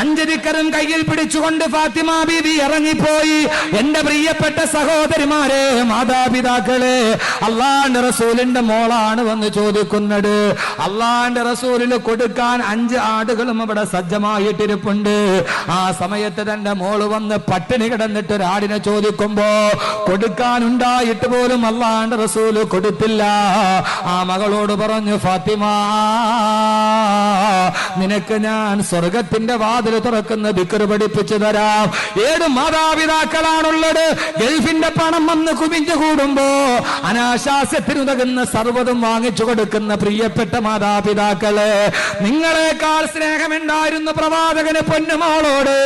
Speaker 1: 5 ദിക്റും കയ്യിൽ പിടിച്ചുകൊണ്ട് ഫാത്തിമ ബീവി ഇറങ്ങിപ്പോയി. എന്റെ പ്രിയപ്പെട്ട സഹോദരിമാരെ, മാതാപിതാക്കളെ, അള്ളാന്റെ റസൂലിന്റെ മോളാണ് വന്ന് ചോദിക്കുന്നത്. അള്ളാന്റെ റസൂലിന് കൊടുക്കാൻ 5 ആടുകളും അവിടെ സജ്ജമായിട്ടിരിപ്പുണ്ട്. ആ സമയത്ത് തന്റെ മോള് വന്ന് പട്ടിണി കിടന്നിട്ട് ഒരാടിനെ ചോദിക്കുമ്പോ കൊടുക്കാനുണ്ടായിട്ട് പോലും അള്ളാന്റെ റസൂല് കൊടുത്തില്ല. ആ മകളോട് പറഞ്ഞു, ഫാത്തിമ നിനക്ക് ഞാൻ സ്വർഗത്തിന്റെ വാതിൽ തുറക്കുന്ന ദിക്ർ പഠിപ്പിച്ചു തരാം. 7 മാതാപിതാക്കളാണുള്ളത്. ഗൾഫിന്റെ പണം വന്ന് കുമിഞ്ഞു കൂടുമ്പോ അനാശാസ്യത്തിനുതകുന്ന സർവ്വതും വാങ്ങിച്ചു കൊടുക്കുന്ന പ്രിയപ്പെട്ട മാതാപിതാക്കളെ, നിങ്ങളെക്കാൾ സ്നേഹമുണ്ടായിരുന്നു പ്രവാചകന് പൊന്നുമോളോട്.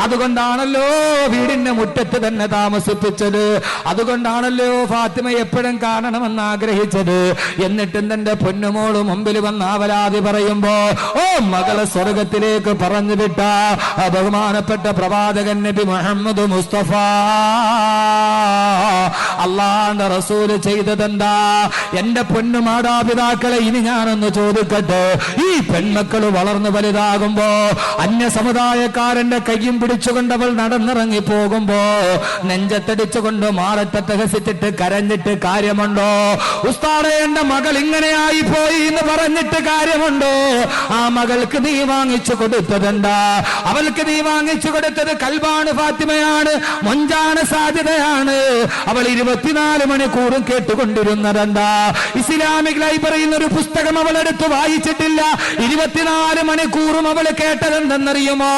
Speaker 1: അതുകൊണ്ടാണല്ലോ വീടിന്റെ മുറ്റത്ത് തന്നെ താമസിപ്പിച്ചത്. അതുകൊണ്ടാണല്ലോ ഫാത്തിമ എപ്പോഴും കാണണമെന്ന് ആഗ്രഹിച്ചത്. എന്നിട്ടും തന്റെ പൊന്നുമോള് മുമ്പിൽ വന്ന് ആവലാതി പറയുമ്പോ, ഓ മകളെ സ്വർഗത്തിലേക്ക് പറഞ്ഞു വിട്ട ബഹുമാനപ്പെട്ട പ്രവാചകൻ നബി മുഹമ്മദ് മുസ്തഫ അള്ളാന്റെ റസൂല് ചെയ്തതെന്താ? എന്റെ പൊന്നു മാതാപിതാക്കളെ, ഇനി ഞാനൊന്ന് ചോദിക്കട്ടെ. ഈ പെൺമക്കള് വളർന്നു വലുതാകുമ്പോ അന്യ സമുദായക്കാരന്റെ കയ്യും പിടിച്ചുകൊണ്ട് അവൾ നടന്നിറങ്ങി പോകുമ്പോ നെഞ്ചത്തടിച്ചുകൊണ്ട് മാറത്തട്ട് ഹസിച്ചിട്ട് കരഞ്ഞിട്ട് കാര്യമുണ്ടോ? ഉസ്താദേ, എന്റെ മകൾ ഇങ്ങനെയായി പോയി എന്ന് പറഞ്ഞിട്ട് കാര്യമുണ്ടോ? ആ മകൾക്ക് നീ വാങ്ങിച്ചു കൊടുത്തതെന്താ? അവൾക്ക് നീ വാങ്ങിച്ചു കൊടുത്തത് കൽബാണ്, ഫാത്തിമയാണ്, മൊഞ്ചാണ്, സാധ്യതയാണ്. അവൾ 20 24 മണിക്കൂറും കേട്ടുകൊണ്ടിരുന്നതെന്താ? ഇസ്ലാമിക് ലൈബ്രറിയിൽ ഒരു പുസ്തകം അവൾ എടുത്ത് വായിച്ചിട്ടില്ല. 24 മണിക്കൂറും അവൾ കേട്ടതെന്തെന്നറിയുമോ?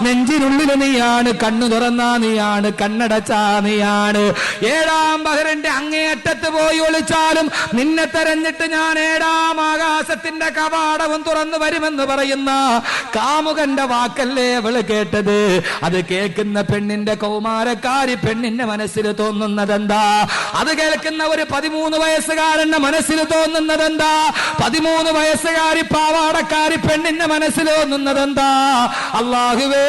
Speaker 1: നെഞ്ചിനുള്ളിൽ നീയാണ്, കണ്ണു തുറന്നാ നീയാണ്, കണ്ണടച്ചാ നീയാണ്. 7-ാം ബഹറിന്റെ അങ്ങേയറ്റത്ത് പോയി ഒളിച്ചാലും നിന്നെ തെരഞ്ഞിട്ട് ഞാൻ 7-ാം ആകാശത്തിന്റെ കവാടവും തുറന്നു വരുമെന്ന് പറയുന്ന കാമുകന്റെ വാക്കല്ലേ അവള് കേട്ടത്? അത് കേൾക്കുന്ന പെണ്ണിന്റെ കൗമാരക്കാരി പെണ്ണിന്റെ മനസ്സിൽ തോന്നുന്നതെന്താ? അത് കേൾക്കുന്ന ഒരു 13 വയസ്സുകാരന്റെ മനസ്സിൽ തോന്നുന്നതെന്താ? 13 വയസ്സുകാരി പാവാടക്കാരി പെണ്ണിന്റെ മനസ്സിൽ തോന്നുന്നതെന്താ? അല്ലാഹുവേ,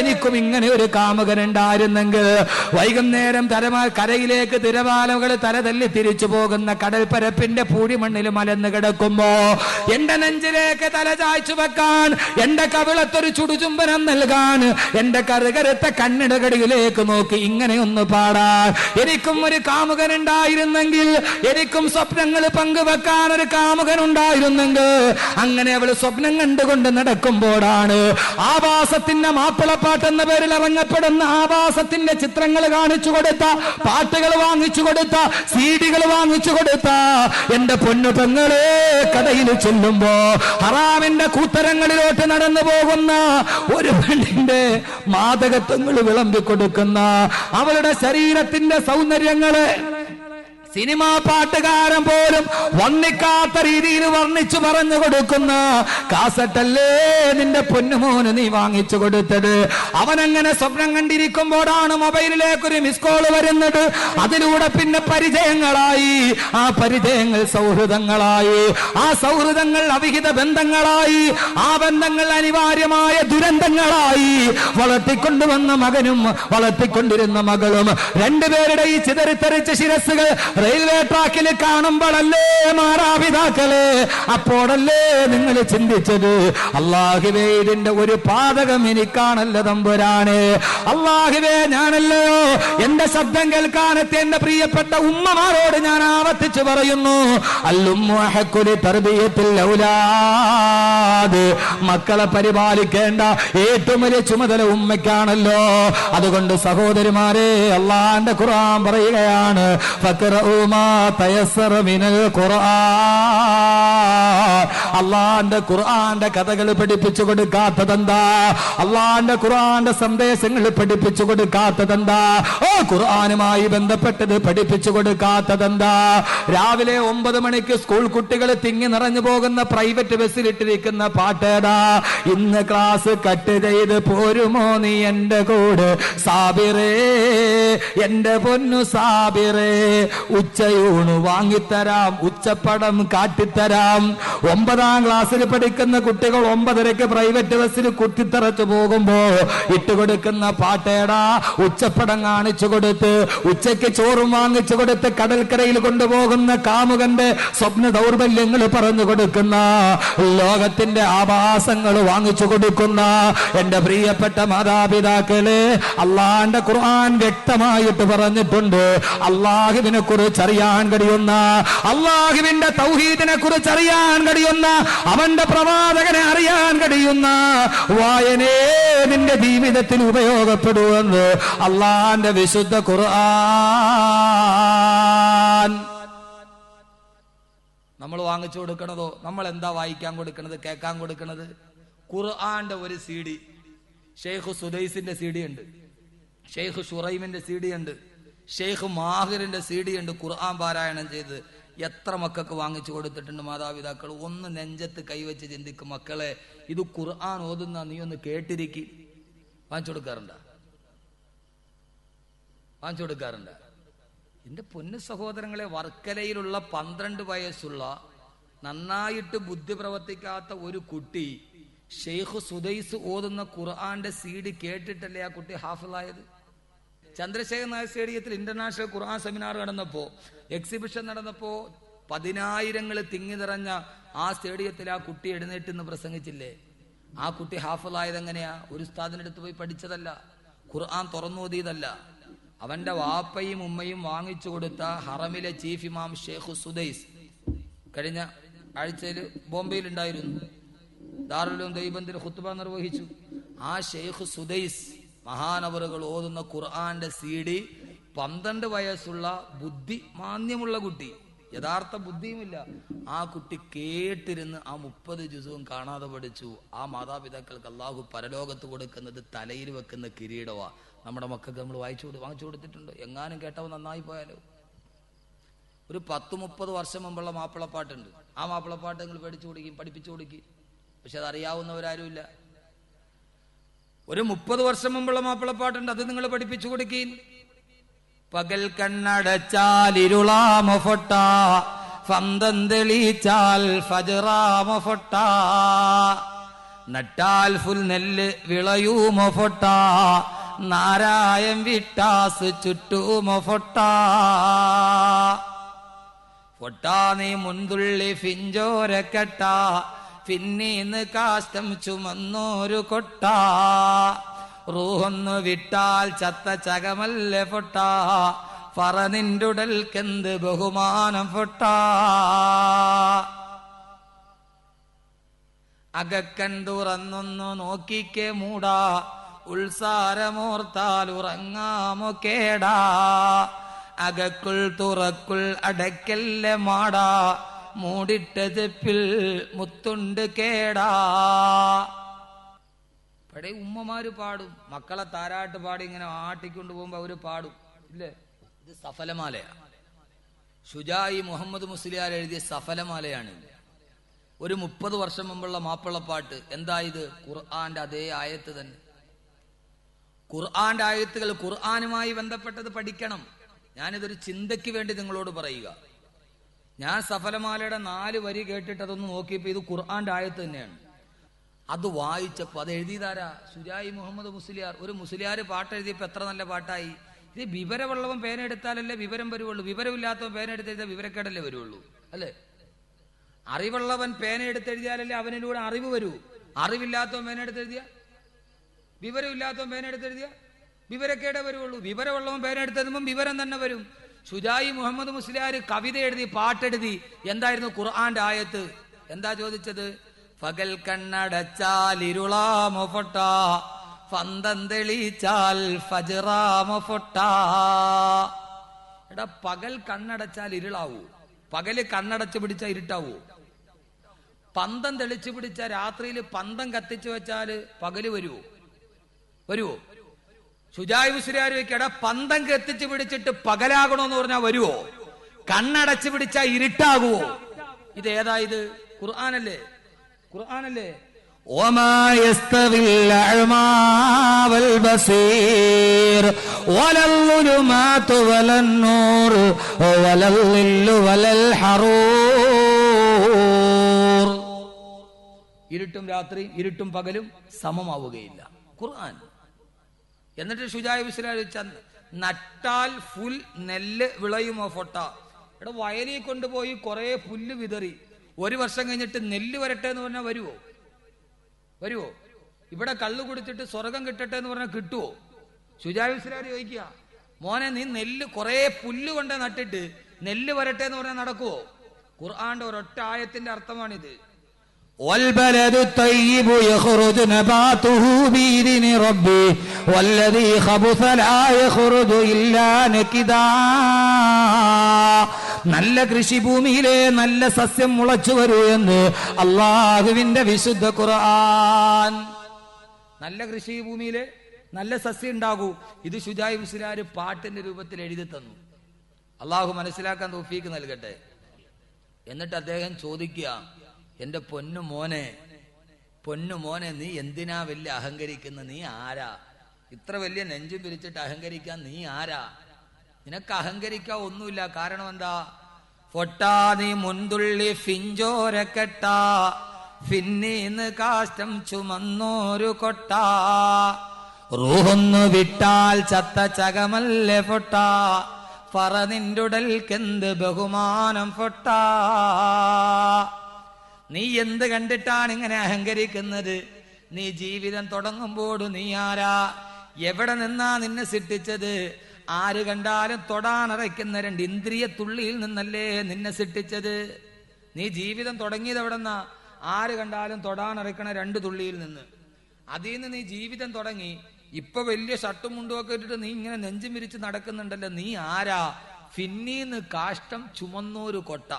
Speaker 1: എനിക്കും ഇങ്ങനെ ഒരു കാമുകൻ ഉണ്ടായിരുന്നെങ്കിൽ. വൈകുന്നേരം കരയിലേക്ക് തിരമാലകൾ തലതല്ലി തിരിച്ചു പോകുന്ന കടൽപ്പരപ്പിന്റെ പൂഴിമണ്ണിൽ മലന്ന് കിടക്കുമ്പോ എന്റെ നെഞ്ചിലേക്ക് തല ചായ്ച്ചു വെക്കാൻ, എന്റെ കവിളത്തൊരു ചുടുചുംബനം നൽകാൻ, എന്റെ കറുകരുത്ത കണ്ണിടകടിയിലേക്ക് നോക്കി ഇങ്ങനെയൊന്ന് പാടാൻ എനിക്കും ഒരു കാമുകൻ ഉണ്ടായിരുന്നെങ്കിൽ, എനിക്കും സ്വപ്നങ്ങൾ പങ്കുവെക്കാൻ ഒരു കാമുകൻ ഉണ്ടായിരുന്നെങ്കിൽ. അങ്ങനെ അവള് സ്വപ്നം കണ്ടുകൊണ്ട് നടക്കുമ്പോഴാണ് ആവാസത്തിന്റെ മാപ്പിളപ്പാട്ട് എന്ന പേരിൽ ഇറങ്ങപ്പെടുന്ന ആവാസത്തിന്റെ ചിത്രങ്ങൾ കാണിച്ചു കൊടുത്ത, പാട്ടുകൾ വാങ്ങിച്ചു കൊടുത്ത, സീഡികൾ വാങ്ങിച്ചു കൊടുത്ത എന്റെ പൊന്നു പെങ്ങളെ കടയിൽ ചെല്ലുമ്പോ ഹറാമിന്റെ കൂത്തരങ്ങളിലോട്ട് നടന്നു പോകുന്ന ഒരു പെണ്ണിന്റെ മാദകത്വങ്ങൾ വിളമ്പിക്കൊടുക്കുന്ന, അവളുടെ ശരീരത്തിന്റെ സൗന്ദര്യങ്ങളെ സിനിമാ പാട്ടുകാരൻ പോലും വർണ്ണിക്കാത്ത രീതിയിൽ വർണ്ണിച്ചു പറഞ്ഞു കൊടുക്കുന്ന കാസറ്റല്ലേ നിന്റെ പൊന്നുമോന് നീ വാങ്ങിച്ചു കൊടുത്തത്? അവനങ്ങനെ സ്വപ്നം കണ്ടിരിക്കുമ്പോഴാണ് മൊബൈലിലേക്കൊരു മിസ് കോൾ വരുന്നത്. അതിലൂടെ പിന്നെ പരിചയങ്ങളായി, ആ പരിചയങ്ങൾ സൗഹൃദങ്ങളായി, ആ സൗഹൃദങ്ങൾ അവിഹിത ബന്ധങ്ങളായി, ആ ബന്ധങ്ങൾ അനിവാര്യമായ ദുരന്തങ്ങളായി. വളർത്തിക്കൊണ്ടുവന്ന മകനും വളർത്തിക്കൊണ്ടിരുന്ന മകളും രണ്ടുപേരുടെ ഈ ചിതറിത്തെറിച്ച ശിരസ്സുകൾ റെയിൽവേ ട്രാക്കിൽ കാണുമ്പോഴല്ലേ മാതാപിതാക്കളെ, അപ്പോഴല്ലേ നിങ്ങൾ ചിന്തിച്ചത്, അല്ലാഹുവേ ഇതിന്റെ ഒരു പാതകം എനിക്കാണല്ലോ തമ്പുരാനെ. അല്ലാഹുവേ, ഞാനല്ലയോ എന്റെ ശബ്ദം കേൾക്കാനെത്തി എന്റെ പ്രിയപ്പെട്ട ഉമ്മമാരോട് ഞാൻ ആവർത്തിച്ചു പറയുന്നു, മക്കളെ പരിപാലിക്കേണ്ട ഏറ്റവും വലിയ ചുമതല ഉമ്മയ്ക്കാണല്ലോ. അതുകൊണ്ട് സഹോദരിമാരെ, അല്ലാഹുവിന്റെ ഖുർആൻ പറയുകയാണ്, അള്ളാന്റെ ഖുർആന്റെ കഥകൾ പഠിപ്പിച്ചു കൊടുക്കാത്തതെന്താ? അള്ളാന്റെ ഖുർആന്റെ സന്ദേശങ്ങൾ പഠിപ്പിച്ചു കൊടുക്കാത്തതെന്താ? ഖുർആനുമായി ബന്ധപ്പെട്ടത് പഠിപ്പിച്ചു കൊടുക്കാത്തതെന്താ? രാവിലെ 9 മണിക്ക് സ്കൂൾ കുട്ടികൾ തിങ്ങി നിറഞ്ഞു പോകുന്ന പ്രൈവറ്റ് ബസ്സിലിട്ടിരിക്കുന്ന പാട്ടേടാ, ഇന്ന് ക്ലാസ് കട്ട് ചെയ്ത് പോരുമോ നീ എന്റെ കൂടെ സാബിറേ, എന്റെ പൊന്നു സാബിറേ, ഉച്ചയൂണ് വാങ്ങിത്തരാം, ഉച്ചപ്പടം കാട്ടിത്തരാം. 9-ാം ക്ലാസ്സിൽ പഠിക്കുന്ന കുട്ടികൾ 9:30 പ്രൈവറ്റ് ബസ്സിൽ കുത്തിത്തറച്ചു പോകുമ്പോ ഇട്ടുകൊടുക്കുന്ന പാട്ടേടാ, ഉച്ചപ്പടം കാണിച്ചു കൊടുത്ത്, ഉച്ചയ്ക്ക് ചോറും വാങ്ങിച്ചു കൊടുത്ത് കടൽക്കരയിൽ കൊണ്ടുപോകുന്ന കാമുകന്റെ സ്വപ്ന ദൗർബല്യങ്ങൾ പറഞ്ഞു കൊടുക്കുന്ന, ലോകത്തിന്റെ ആഭാസങ്ങൾ വാങ്ങിച്ചു കൊടുക്കുന്ന എന്റെ പ്രിയപ്പെട്ട മാതാപിതാക്കളെ, അള്ളാന്റെ ഖുർആൻ വ്യക്തമായിട്ട് പറഞ്ഞിട്ടുണ്ട്, അള്ളാഹുവിനെ കുറിച്ച് അറിയാൻ കഴിയുന്ന, അള്ളാഹുവിന്റെ തൗഹീദിനെ കുറിച്ച് അറിയാൻ കഴിയുന്ന, അവന്റെ പ്രവാചകനെ അറിയാൻ കഴിയുന്ന വായനേ നിന്റെ ജീവിതത്തിൽ ഉപയോഗപ്പെടുമെന്ന് അള്ളാന്റെ വിശുദ്ധ ഖുർആൻ.
Speaker 2: നമ്മൾ വാങ്ങിച്ചു കൊടുക്കണതോ, നമ്മൾ എന്താ വായിക്കാൻ കൊടുക്കണത്, കേൾക്കാൻ കൊടുക്കണത്? ഖുർആന്റെ ഒരു CD, ഷെയ്ഖ് സുദൈസിന്റെ CD ഉണ്ട്, ഷെയ്ഖ് ഷുറൈമിന്റെ CD ഉണ്ട്, ഷെയ്ഖ് മാഹിറിന്റെ CD ഉണ്ട്. ഖുർആൻ പാരായണം ചെയ്ത് എത്ര മക്കൾക്ക് വാങ്ങിച്ചു കൊടുത്തിട്ടുണ്ട് മാതാപിതാക്കൾ? ഒന്ന് നെഞ്ചത്ത് കൈവച്ച് ചിന്തിക്കും, മക്കളെ ഇത് ഖുർആൻ ഓതുന്ന നീ ഒന്ന് കേട്ടിരിക്കും. വാങ്ങിച്ചു കൊടുക്കാറുണ്ട? വാങ്ങിച്ചു കൊടുക്കാറുണ്ട്? എന്റെ പൊന്നു സഹോദരങ്ങളെ, വർക്കലയിലുള്ള 12 വയസ്സുള്ള നന്നായിട്ട് ബുദ്ധി പ്രവർത്തിക്കാത്ത ഒരു കുട്ടി ഷെയ്ഖ് സുദൈസ് ഓതുന്ന ഖുർആന്റെ CD കേട്ടിട്ടല്ലേ ആ കുട്ടി ഹാഫിളായത്? ചന്ദ്രശേഖർ നായർ സ്റ്റേഡിയത്തിൽ ഇന്റർനാഷണൽ ഖുർആൻ സെമിനാർ നടന്നപ്പോ, എക്സിബിഷൻ നടന്നപ്പോ 10,000 തിങ്ങി നിറഞ്ഞ ആ സ്റ്റേഡിയത്തിൽ ആ കുട്ടി എഴുന്നേറ്റ് നിന്ന് പ്രസംഗിച്ചില്ലേ? ആ കുട്ടി ഹാഫിളായത് എങ്ങനെയാ? ഒരു ഉസ്താദിന്റെ അടുത്ത് പോയി പഠിച്ചതല്ല, ഖുർആൻ തുറന്നോതിയതല്ല. അവന്റെ വാപ്പയും ഉമ്മയും വാങ്ങിച്ചു കൊടുത്ത ഹറമിലെ ചീഫ് ഇമാം ഷെയ്ഖ് സുദൈസ് കഴിഞ്ഞ ആഴ്ചയിൽ ബോംബെയിൽ ഉണ്ടായിരുന്നു, ദാറുൽ ദൈബന്ദിൽ ഖുത്ബ നിർവഹിച്ചു. ആ ഷെയ്ഖ് സുദൈസ് മഹാനവറുകൾ ഓതുന്ന ഖുർആന്റെ CD 12 വയസ്സുള്ള ബുദ്ധി മാന്യമുള്ള കുട്ടി, യഥാർത്ഥ ബുദ്ധിയുമില്ല, ആ കുട്ടി കേട്ടിരുന്ന് ആ 30 ജുസും കാണാതെ പഠിച്ചു. ആ മാതാപിതാക്കൾക്ക് അള്ളാഹു പരലോകത്ത് കൊടുക്കുന്നത് തലയിൽ വെക്കുന്ന കിരീടവാ. നമ്മുടെ മക്കൾക്ക് നമ്മൾ വാങ്ങിച്ചു കൊടുത്തിട്ടുണ്ട്. എങ്ങാനും കേട്ടവ നന്നായി പോയാലോ. ഒരു 10-30 വർഷം മുമ്പുള്ള മാപ്പിളപ്പാട്ടുണ്ട്. ആ മാപ്പിളപ്പാട്ട് നിങ്ങൾ പഠിപ്പിച്ചു കൊടുക്കും. പക്ഷെ അത് അറിയാവുന്നവരാരുമില്ല. ഒരു 30 വർഷം മുമ്പുള്ള മാപ്പിളപ്പാട്ടുണ്ട്, അത് നിങ്ങൾ പഠിപ്പിച്ചു കൊടുക്കീൻ. പകൽ കണ്ണടച്ചാൽ ഇരുളാമ ഫൊട്ട, ഫന്തം തെളിച്ചാൽ ഫജറാമ ഫൊട്ട, നട്ടാൽ ഫുൽ നെല്ല് വിളയൂമ ഫൊട്ട, നാരായം വിട്ടാസ് ചുറ്റൂമ ഫൊട്ട, ഫൊട്ടാ നീ മുൻതുള്ളി ഫിഞ്ചോരക്കെട്ട, പിന്നീന്ന് കാഷ്ടം ചുമന്നോരു കൊട്ട, റൂഹൊന്നു വിട്ടാൽ ചത്ത ചകമല്ല ഫൊട്ട, ഫറ നിന്റുടൽക്കെന്ത് ബഹുമാനം ഫൊട്ട, അകക്കൺ തുറന്നൊന്നു നോക്കിക്കേ മൂടാ, ഉത്സാരമോർത്താൽ ഉറങ്ങാമോ കേടാ, അകക്കുൾ തുറക്കുൾ അടക്കല്ല മാടാ, മൂടിട്ട ചെപ്പിൽ മുത്തുണ്ട് കേടാ. പഴയ ഉമ്മമാര് പാടും, മക്കളെ താരാട്ട് പാടി ഇങ്ങനെ ആട്ടിക്കൊണ്ട് പോകുമ്പോ അവര് പാടും, ഇല്ലേ? ഇത് സഫലമാലയാണ്. ഷുജായി മുഹമ്മദ് മുസ്ലിയാർ എഴുതിയ സഫലമാലയാണ്. ഒരു 30 വർഷം മുമ്പുള്ള മാപ്പിളപ്പാട്ട്. എന്താ ഇത്? ഖുർആന്റെ അതേ ആയത്ത് തന്നെ. ഖുർആന്റെ ആയത്തുകൾ ഖുർആനുമായി ബന്ധപ്പെട്ടത് പഠിക്കണം. ഞാനിതൊരു ചിന്തയ്ക്ക് വേണ്ടി നിങ്ങളോട് പറയുക. ഞാൻ സഫലമാലയുടെ 4 വരി കേട്ടിട്ട് അതൊന്ന് നോക്കിയപ്പോ ഇത് ഖുർആന്റെ ആയത്ത് തന്നെയാണ്. അത് വായിച്ചപ്പോ അത് എഴുതിയതാരാ? സുജായി മുഹമ്മദ് മുസ്ലിയാർ. ഒരു മുസ്ലിയാർ പാട്ട് എഴുതിയപ്പോ എത്ര നല്ല പാട്ടായി. ഇത് വിവരമുള്ളവൻ പേന എടുത്താലല്ലേ വിവരം വരുവുള്ളൂ. വിവരമില്ലാത്തവൻ പേന എടുത്തെഴുതിയാൽ വിവരക്കേടല്ലേ വരുവുള്ളൂ, അല്ലേ? അറിവുള്ളവൻ പേന എടുത്തെഴുതിയാലല്ലേ അവനിലൂടെ അറിവ് വരൂ. അറിവില്ലാത്തവൻ പേന എടുത്തെഴുതിയ, വിവരമില്ലാത്തവൻ പേന എടുത്തെഴുതിയ വിവരക്കേടേ വരുവുള്ളൂ. വിവരമുള്ളവൻ പേന എടുത്തെഴുതുമ്പം വിവരം തന്നെ വരും. ഷുജായി മുഹമ്മദ് മുസ്ലിയാർ കവിത എഴുതി, പാട്ടെഴുതി. എന്തായിരുന്നു ഖുർആന്റെ ആയത്ത്? എന്താ ചോദിച്ചത്? പകൽ കണ്ണടച്ചാൽ ഇരുളാമോ ഫൊട്ട, ഫന്തം തെളിച്ചാൽ ഫജറാമോ ഫൊട്ട. എടാ, പകൽ കണ്ണടച്ചാൽ ഇരുളാവൂ? പകല് കണ്ണടച്ച് പിടിച്ചാൽ ഇരുട്ടാവൂ? പന്തം തെളിച്ചു പിടിച്ച രാത്രിയിൽ പന്തം കത്തിച്ചു വെച്ചാല് പകല് വരുവോ? വരുവോ? ഷുജായി മുസ്ലിയാർ വെക്കട പന്തം കത്തിച്ചു പിടിച്ചിട്ട് പകലാകണമെന്ന് പറഞ്ഞാൽ വരുവോ? കണ്ണടച്ചു പിടിച്ചാൽ ഇരുട്ടാകുവോ? ഇത് ഏതാ? ഇത് ഖുർആനല്ലേ? ഖുർആനല്ലേ?
Speaker 1: وما يستوي الأعمى والبصير ولا الظلمات ولا النور ولا الظل ولا الحرور.
Speaker 2: ഇരുട്ടും രാത്രി, ഇരുട്ടും പകലും സമമാവുകയില്ല. ഖുർആൻ. എന്നിട്ട് ഷുജായി മുസ്ലിയാർ നട്ടാൽ ഫുൽ നെല്ല് വിളയുമോ ഫൊട്ട. ഇവിടെ വയലിൽ കൊണ്ടുപോയി കുറെ പുല്ല് വിതറി 1 വർഷം കഴിഞ്ഞിട്ട് നെല്ല് വരട്ടെ എന്ന് പറഞ്ഞാൽ വരുവോ? വരുവോ? ഇവിടെ കള്ളു കുടിച്ചിട്ട് സ്വർഗം കിട്ടട്ടെ എന്ന് പറഞ്ഞാൽ കിട്ടുവോ? ഷുജായി മുസ്ലിയാർ ചോദിക്കുക, മോനെ നീ നെല്ല് കുറെ പുല്ല് കൊണ്ട് നട്ടിട്ട് നെല്ല് വരട്ടെ എന്ന് പറഞ്ഞാൽ നടക്കുവോ? ഖുർആന്റെ ഒരൊറ്റ ആയത്തിന്റെ അർത്ഥമാണിത്.
Speaker 1: والبلد الطيب يخرج نباته بإذن ربه والذي خبث لا يخرج إلا نكدا. നല്ല കൃഷിഭൂമിയിലെ നല്ല സസ്യം മുളച്ചു വരൂ എന്ന് അള്ളാഹുവിന്റെ വിശുദ്ധ ഖുർആൻ. നല്ല കൃഷിഭൂമിയിലെ നല്ല സസ്യം ഉണ്ടാകൂ. ഇത് ഷുജായി മുസ്ലിയാർ പാട്ടിന്റെ രൂപത്തിൽ എഴുതി തന്നു. അള്ളാഹു മനസ്സിലാക്കാൻ തൗഫീക്ക് നൽകട്ടെ. എന്നിട്ട് അദ്ദേഹം ചോദിക്കുക, എന്റെ പൊന്നുമോനെ നീ എന്തിനാ വലിയ അഹങ്കരിക്കുന്ന? നീ ആരാ? ഇത്ര വലിയ നെഞ്ചും പിരിച്ചിട്ട് അഹങ്കരിക്കാൻ നീ ആരാ? നിനക്ക് അഹങ്കരിക്കാൻ ഒന്നുമില്ല. കാരണം എന്താ? ഫൊട്ടാ നീ മുൻതുള്ളി ഫിഞ്ചോരക്കെട്ട, പിന്നീന്ന് കാഷ്ടം ചുമന്നോരു കൊട്ട, റൂഹൊന്നു വിട്ടാൽ ചത്ത ചകമല്ലേ ഫൊട്ട, ഫറ നിന്റുടൽക്കെന്ത് ബഹുമാനം ഫൊട്ട. നീ എന്ത് കണ്ടിട്ടാണ് ഇങ്ങനെ അഹങ്കരിക്കുന്നത്? നീ ജീവിതം തുടങ്ങുമ്പോൾ നീ ആരാ? എവിടെ നിന്നാ നിന്നെ സൃഷ്ടിച്ചത്? ആര് കണ്ടാലും തൊടാനറയ്ക്കുന്ന 2 ഇന്ദ്രിയ തുള്ളിയിൽ നിന്നല്ലേ നിന്നെ സൃഷ്ടിച്ചത്? നീ ജീവിതം തുടങ്ങിയത് എവിടെന്നാ? ആര് കണ്ടാലും തൊടാനറയ്ക്കണ 2 തുള്ളിയിൽ നിന്ന്. അതിൽ നിന്ന് നീ ജീവിതം തുടങ്ങി.
Speaker 2: ഇപ്പൊ വലിയ ഷർട്ടും മുണ്ടും ഒക്കെ ഇട്ടിട്ട് നീ ഇങ്ങനെ നെഞ്ചും വിരിച്ച് നടക്കുന്നുണ്ടല്ലോ, നീ ആരാ? ഫിന്നീന്ന് കാഷ്ടം ചുമന്നോരു കൊട്ട.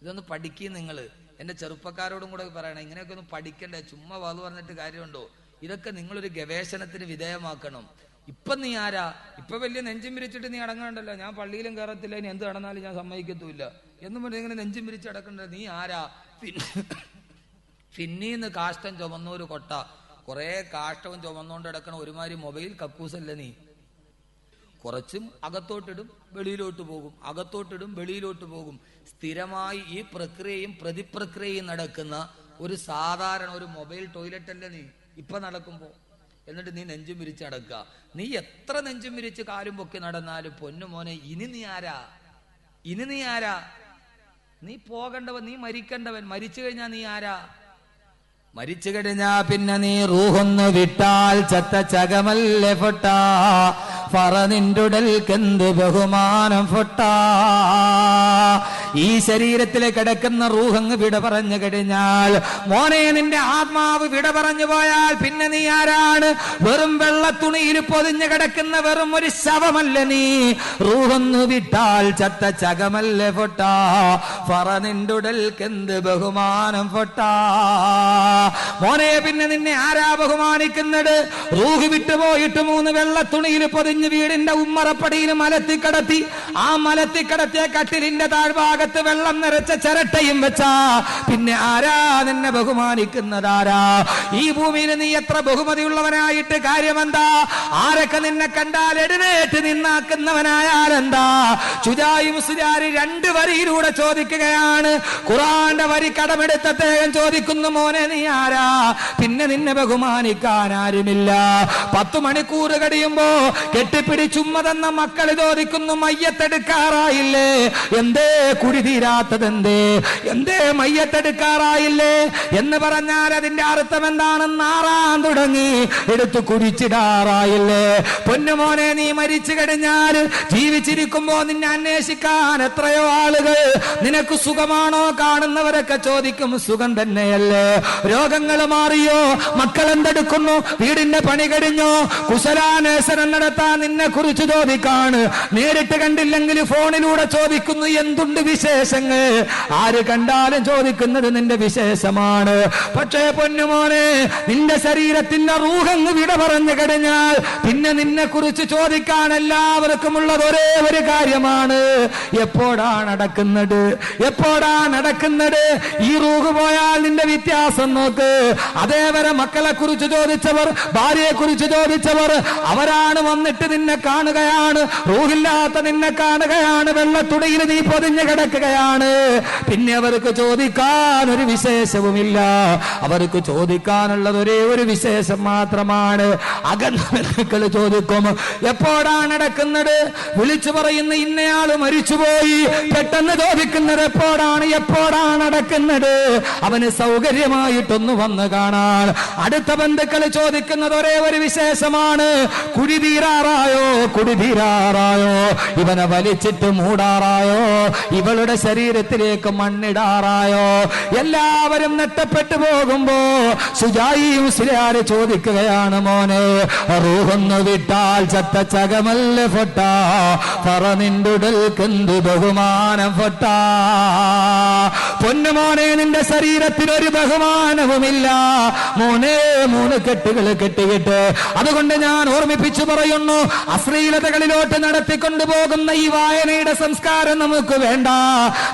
Speaker 2: ഇതൊന്ന് പഠിക്കുക നിങ്ങൾ. എന്റെ ചെറുപ്പക്കാരോടും കൂടെ പറയണം, ഇങ്ങനെയൊക്കെ ഒന്ന് പഠിക്കണ്ടേ, ചുമ്മാ വാത് പറഞ്ഞിട്ട് കാര്യമുണ്ടോ? ഇതൊക്കെ നിങ്ങളൊരു ഗവേഷണത്തിന് വിധേയമാക്കണം. ഇപ്പൊ നീ ആരാ? ഇപ്പൊ വലിയ നെഞ്ചും വിരിച്ചിട്ട് നീ അടങ്ങാണ്ടല്ലോ, ഞാൻ പള്ളിയിലും കയറത്തില്ല, ഇനി എന്ത് നടന്നാലും ഞാൻ സമ്മതിക്കത്തുമില്ല എന്നും പറഞ്ഞ് ഇങ്ങനെ നെഞ്ചും വിരിച്ച് അടക്കണ്ട. നീ ആരാ? ഫിന്നീന്ന് കാഷ്ടം ചുമന്നൊരു കൊട്ട. കുറെ കാഷ്ടവും ചുമന്നുകൊണ്ട് കിടക്കണ ഒരുമാതിരി മൊബൈൽ കക്കൂസല്ല നീ. കുറച്ചും അകത്തോട്ടിടും വെളിയിലോട്ട് പോകും, അകത്തോട്ടിടും വെളിയിലോട്ട് പോകും. സ്ഥിരമായി ഈ പ്രക്രിയയും പ്രതിപ്രക്രിയയും നടക്കുന്ന ഒരു സാധാരണ ഒരു മൊബൈൽ ടോയ്ലറ്റ് അല്ല നീ ഇപ്പൊ നടക്കുമ്പോ. എന്നിട്ട് നീ നെഞ്ചും വിരിച്ച് അടക്കുക. നീ എത്ര നെഞ്ചും വിരിച്ച് കാലും പൊക്കി നടന്നാലും പൊന്നു മോനെ, ഇനി നീ ആരാ? ഇനി നീ ആരാ? നീ പോകേണ്ടവൻ, നീ മരിക്കേണ്ടവൻ. മരിച്ചു കഴിഞ്ഞാ നീ ആരാ?
Speaker 1: മരിച്ചു കഴിഞ്ഞാ പിന്നെ നീ റൂഹൊന്ന് വിട്ടാൽ ചത്ത ചകമല്ലേ ഫൊട്ടാ, ഫറ നിന്റുടൽക്കെന്ത് ബഹുമാനം ഫൊട്ടാ. ഈ ശരീരത്തിലെ കിടക്കുന്ന റൂഹങ്ങ് വിട പറഞ്ഞു കഴിഞ്ഞാൽ മോനെ, നിന്റെ ആത്മാവ് വിട പറഞ്ഞു പോയാൽ പിന്നെ നീ ആരാണ്? വെറും വെള്ളത്തുണിയിൽ പൊതിഞ്ഞു കിടക്കുന്ന വെറും ഒരു ശവമല്ല നീ. റൂഹൊന്ന് വിട്ടാൽ ചത്ത ചകമല്ലേ ഫൊട്ടാ, ഫറ നിന്റുടൽക്കെന്ത് ബഹുമാനം ഫൊട്ടാ. മോനെ, പിന്നെ നിന്നെ ആരാ ബഹുമാനിക്കുന്നത്? റൂഹ് വിട്ടുപോയിട്ട് 3 വെള്ളത്തുണിയിൽ പൊതിഞ്ഞ് വീടിന്റെ ഉമ്മറപ്പടിയിൽ മലത്തിക്കടത്തി, ആ മലത്തിക്കടത്തിയ കട്ടിലിന്റെ താഴ്ഭാഗത്ത് വെള്ളം നിറച്ച ചിരട്ടയും വെച്ചാ പിന്നെ ആരാ നിന്നെ ബഹുമാനിക്കുന്നതാരാ? ഈ ഭൂമിയിൽ നീ എത്ര ബഹുമതിയുള്ളവനായിട്ട് കാര്യമെന്താ? ആരൊക്കെ നിന്നെ കണ്ടാൽ എഴുന്നേറ്റ് നിന്നാക്കുന്നവനായാലെന്താ? ചുജായി മുസ്ലിയാര് 2 വരിയിലൂടെ ചോദിക്കുകയാണ്. ഖുർആന്റെ വരി കടമെടുത്ത അദ്ദേഹം ചോദിക്കുന്നു, മോനെ നീ ആരാ? പിന്നെ നിന്നെ ബഹുമാനിക്കാൻ ആരുമില്ല. 10 മണിക്കൂർ കഴിയുമ്പോ കെട്ടിപ്പിടിച്ചുമ്മതെന്ന മക്കൾ ചോദിക്കുന്നു, മയ്യത്തെടുക്കാറായില്ലേ? എന്തേ കുടി തീരാത്തതെന്തേ? എന്തേ മയ്യത്തെടുക്കാറായില്ലേ എന്ന് പറഞ്ഞാൽ അതിന്റെ അർത്ഥം എന്താണെന്ന് നാറാൻ തുടങ്ങി. എടുത്തു കുടിച്ചിടാറായില്ലേ? പൊന്നുമോനെ, നീ മരിച്ചു കഴിഞ്ഞാൽ ജീവിച്ചിരിക്കുമ്പോ നിന്നെ അന്വേഷിക്കാൻ എത്രയോ ആളുകൾ. നിനക്ക് സുഖമാണോ? കാണുന്നവരൊക്കെ ചോദിക്കും, സുഖം തന്നെയല്ലേ? രോഗങ്ങൾ മാറിയോ? മക്കൾ എന്തെടുക്കുന്നു? വീടിന്റെ പണി കഴിഞ്ഞോ? കുശലാന്വേഷണം നടത്താൻ നിന്നെ കുറിച്ച് ചോദിക്കാണ്. നേരിട്ട് കണ്ടില്ലെങ്കിൽ ഫോണിലൂടെ ചോദിക്കുന്നു, എന്തുണ്ട് വിശേഷങ്ങൾ? ആര് കണ്ടാലും ചോദിക്കുന്നത് നിന്റെ വിശേഷമാണ്. പക്ഷേ പൊന്നുമോനെ, നിന്റെ ശരീരത്തിന്റെ റൂഹങ്ങ് വിട പറഞ്ഞു കഴിഞ്ഞാൽ പിന്നെ നിന്നെ കുറിച്ച് ചോദിക്കാൻ എല്ലാവർക്കും ഉള്ളത് ഒരേ ഒരു കാര്യമാണ്, എപ്പോഴാണ് നടക്കുന്നത്? എപ്പോഴാണ് നടക്കുന്നത്? ഈ റൂഹ് പോയാൽ നിന്റെ വ്യത്യാസം നോക്ക്. അതേവരെ മക്കളെ കുറിച്ച് ചോദിച്ചവർ, ഭാര്യയെ കുറിച്ച് ചോദിച്ചവർ, അവരാണ് വന്നിട്ട് നിന്നെ കാണുകയാണ്. റൂഹില്ലാത്ത നിന്നെ കാണുകയാണ്. വെള്ളത്തുണിയിൽ നീ പൊതിഞ്ഞു കിടക്കുകയാണ്. പിന്നെ അവർക്ക് ചോദിക്കാൻ ഒരു വിശേഷവുമില്ല. അവർക്ക് ചോദിക്കാനുള്ളത് ഒരേ ഒരു വിശേഷം മാത്രമാണ്. അകന്ന ബന്ധുക്കൾ ചോദിക്കും, എപ്പോഴാണ് നടക്കുന്നത്? വിളിച്ചു പറയുന്ന ഇന്നയാള് മരിച്ചുപോയി. പെട്ടെന്ന് ചോദിക്കുന്നത് എപ്പോഴാണ്? എപ്പോഴാണ് നടക്കുന്നത്? അവന് സൗകര്യമായിട്ടൊന്ന് വന്ന് കാണാൻ. അടുത്ത ബന്ധുക്കൾ ചോദിക്കുന്നത് ഒരേ ഒരു വിശേഷമാണ്, കുടി തീരാറായോ? കുടി തീരാറായോ? ഇവനെ വലിച്ചിട്ട് മൂടാറായോ? ഇവളുടെ ശരീരത്തിലേക്ക് മണ്ണിടാറായോ? എല്ലാവരും നെട്ടപ്പെട്ടു പോകുമ്പോ സുജായി മുസ്ലിയാര് ചോദിക്കുകയാണ്, മോനെ, റൂഹൊന്നു വിട്ടാൽ ചത്ത ചകമല്ല ഫൊട്ടാ, പറ നിന്റുടൽക്കെന്ത് ബഹുമാനം ഫൊട്ടാ. പൊന്നുമോനെ, നിന്റെ ശരീരത്തിന് ഒരു ബഹുമാനവുമില്ല മോനെ. 3 കെട്ടുകൾ കെട്ടിയിട്ട്, അതുകൊണ്ട് ഞാൻ ഓർമ്മിപ്പിച്ചു പറയുന്നു, അശ്ലീലതകളിലോട്ട് നടത്തിക്കൊണ്ടുപോകുന്ന ഈ വായനയുടെ സംസ്കാരം നമുക്ക് വേണ്ട.